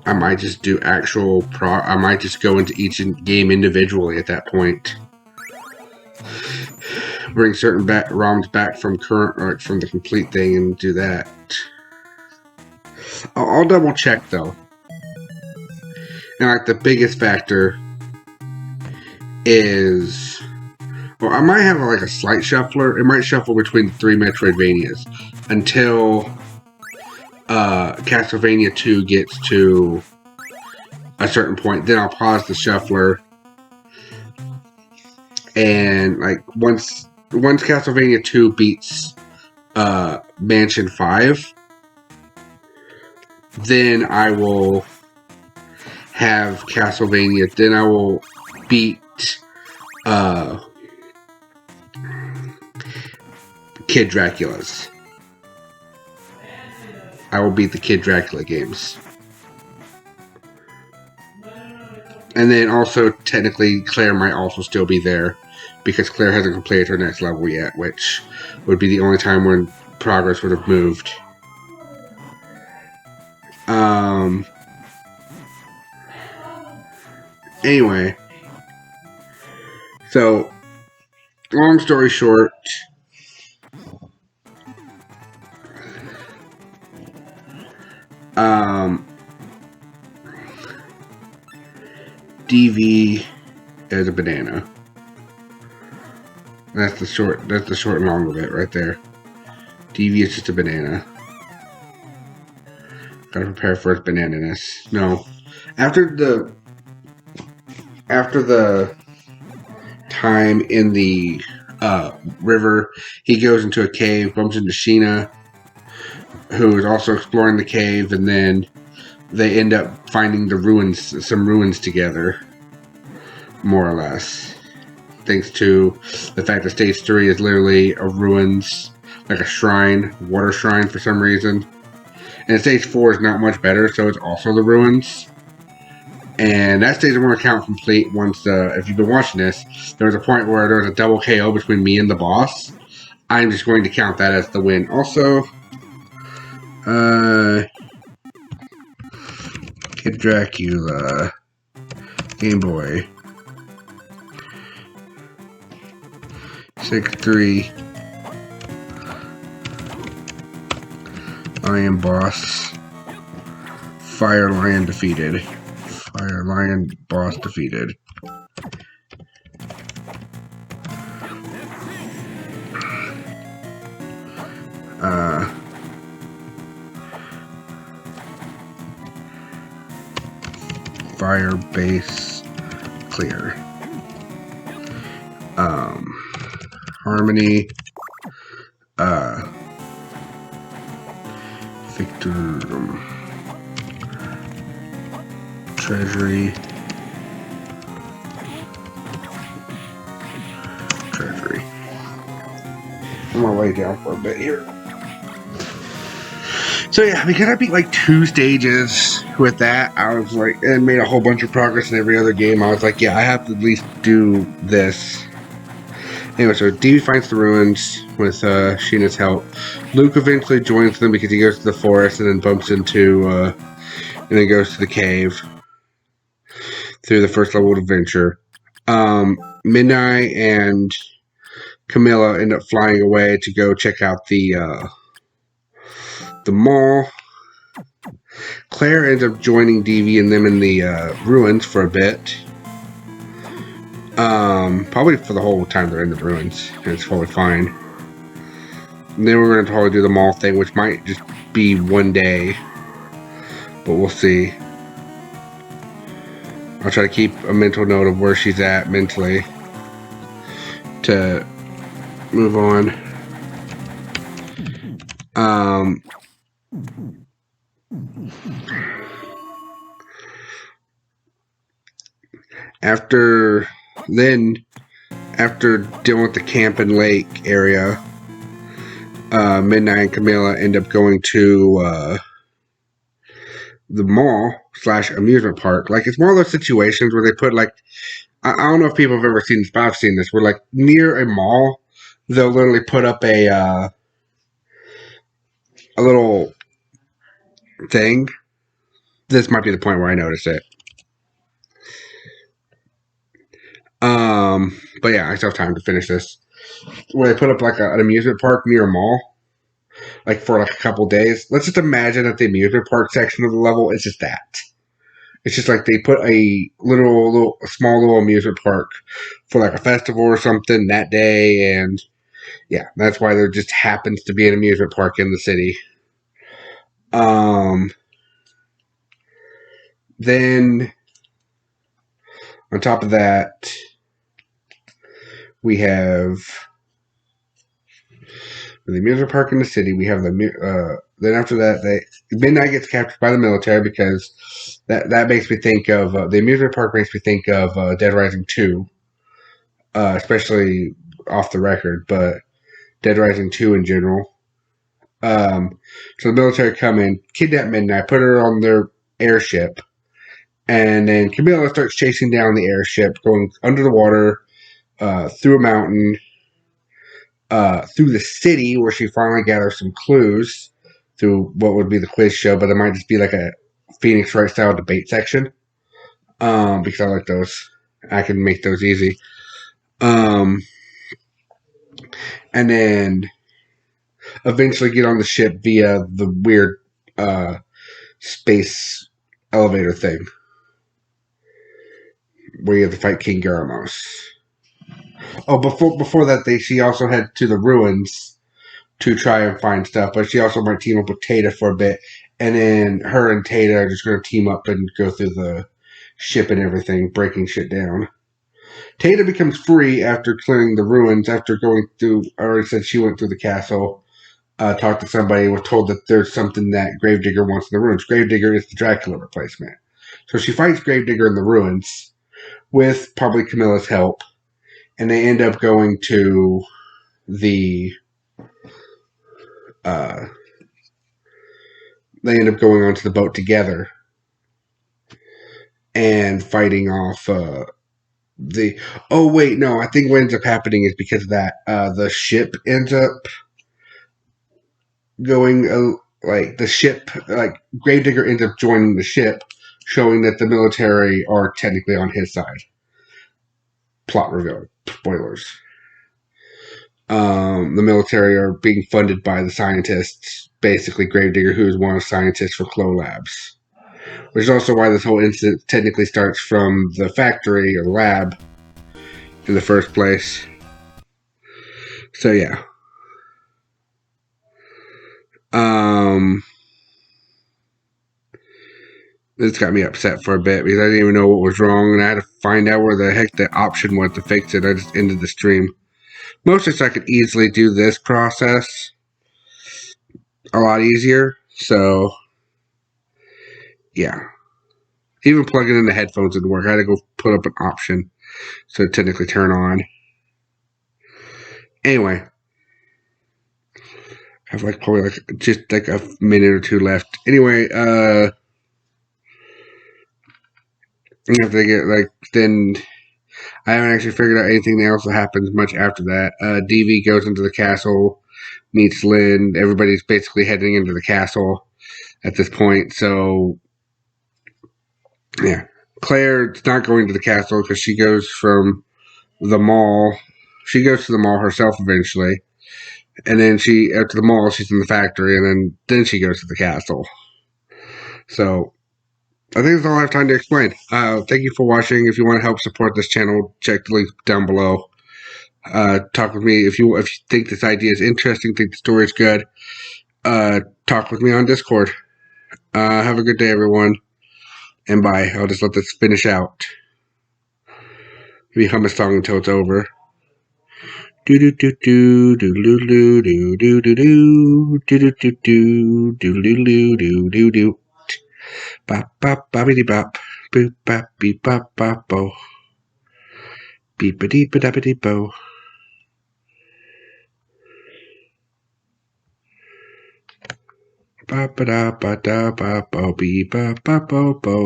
might just do I might just go into each game individually at that point. Bring certain ROMs back from from the complete thing and do that. I'll double check though. And like the biggest factor is, well, I might have like a slight shuffler. It might shuffle between the 3 Metroidvanias until Castlevania 2 gets to a certain point. Then I'll pause the shuffler, and like once Castlevania 2 beats Mansion 5, then I will have Castlevania. Then I will beat Kid Dracula's. I will beat the Kid Dracula games. And then also, technically, Claire might also still be there, because Claire hasn't completed her next level yet, which would be the only time when progress would have moved. Anyway, so, long story short, DV as a banana. That's the short and long of it right there. DV is just a banana. Gotta prepare for its banana-ness. No. After the time in the river, he goes into a cave, bumps into Sheena, who is also exploring the cave, and then they end up finding some ruins together, more or less. Thanks to the fact that Stage 3 is literally a ruins, like a shrine, water shrine for some reason. And Stage 4 is not much better, so it's also the ruins. And that stage I'm going to count complete once, if you've been watching this, there was a point where there was a double KO between me and the boss. I'm just going to count that as the win. Also, Kid Dracula, Game Boy, 6-3, Lion Boss, Fire Lion defeated. Fire Lion boss defeated. Fire base clear. Harmony. Victor. Treasury. I'm gonna lay down for a bit here. So yeah, because I beat like 2 stages with that, I was like, and made a whole bunch of progress in every other game. I was like, yeah, I have to at least do this. Anyway, so Dee finds the ruins with Sheena's help. Luke eventually joins them because he goes to the forest and then bumps into, and then goes to the cave through the first level of adventure. Midnight and Camilla end up flying away to go check out the mall. Claire ends up joining Devi and them in the ruins for a bit. Probably for the whole time they're in the ruins. It's totally fine. And then we're going to probably do the mall thing, which might just be one day. But we'll see. I'll try to keep a mental note of where she's at mentally to move on. After dealing with the camp and lake area, Midnight and Camilla end up going to the mall / amusement park. Like, it's one of those situations where they put, like, I don't know if people have ever seen this, but I've seen this, where, like, near a mall, they'll literally put up a little thing. This might be the point where I noticed it. But yeah, I still have time to finish this. Where they put up like an amusement park near a mall, like for like a couple days. Let's just imagine that the amusement park section of the level is just that. It's just like they put a small little amusement park for like a festival or something that day, and yeah, that's why there just happens to be an amusement park in the city. Then on top of that, we have the amusement park in the city. We have then after that, Midnight gets captured by the military, because that makes me think of the amusement park. Makes me think of Dead Rising 2, especially off the record, but Dead Rising 2 in general. So the military come in, kidnap Midnight, put her on their airship, and then Camilla starts chasing down the airship, going under the water, through a mountain, through the city, where she finally gathers some clues through what would be the quiz show, but it might just be like a Phoenix Wright style debate section, because I like those. I can make those easy. And then eventually get on the ship via the weird space elevator thing, where you have to fight King Garamos. Oh, before that, she also head to the ruins to try and find stuff, but she also might team up with Tata for a bit, and then her and Tata are just going to team up and go through the ship and everything, breaking shit down. Tata becomes free after clearing the ruins, after going through, I already said she went through the castle, talked to somebody, was told that there's something that Gravedigger wants in the ruins. Gravedigger is the Dracula replacement. So she fights Gravedigger in the ruins, with probably Camilla's help, and they end up going to the they end up going onto the boat together and fighting off the. Oh wait, no. I think what ends up happening is because of that the ship ends up going like the ship, like Gravedigger ends up joining the ship, showing that the military are technically on his side. Plot reveal. Spoilers. The military are being funded by the scientists, basically Gravedigger, who is one of the scientists for Clo Labs. Which is also why this whole incident technically starts from the factory or the lab in the first place. So yeah. This got me upset for a bit because I didn't even know what was wrong, and I had to find out where the heck the option was to fix it. I just ended the stream. Mostly so I could easily do this process a lot easier. So, yeah. Even plugging in the headphones didn't work. I had to go put up an option so it technically turn on. Anyway. I have like probably just like a minute or two left. Anyway, after they get then I haven't actually figured out anything else that happens much after that. DV goes into the castle, meets Lynn. Everybody's basically heading into the castle at this point. So, yeah. Claire's not going to the castle because she goes from the mall. She goes to the mall herself eventually. And then after the mall, she's in the factory. And then she goes to the castle. So, I think that's all I have time to explain. Thank you for watching. If you want to help support this channel, check the link down below. Talk with me if you think this idea is interesting, think the story is good. Talk with me on Discord. Have a good day, everyone. And bye. I'll just let this finish out. We hum a song until it's over. Do do do do do do do do do do do do do do do do do do do. Bop bop boppity bop. Boop bop beep bop bop bo. Beep a deep a dappity bo. Ba ba da ba da ba bo beep ba ba bo bo.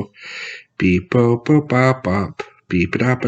Beep bo bo bop bop. Beep da ba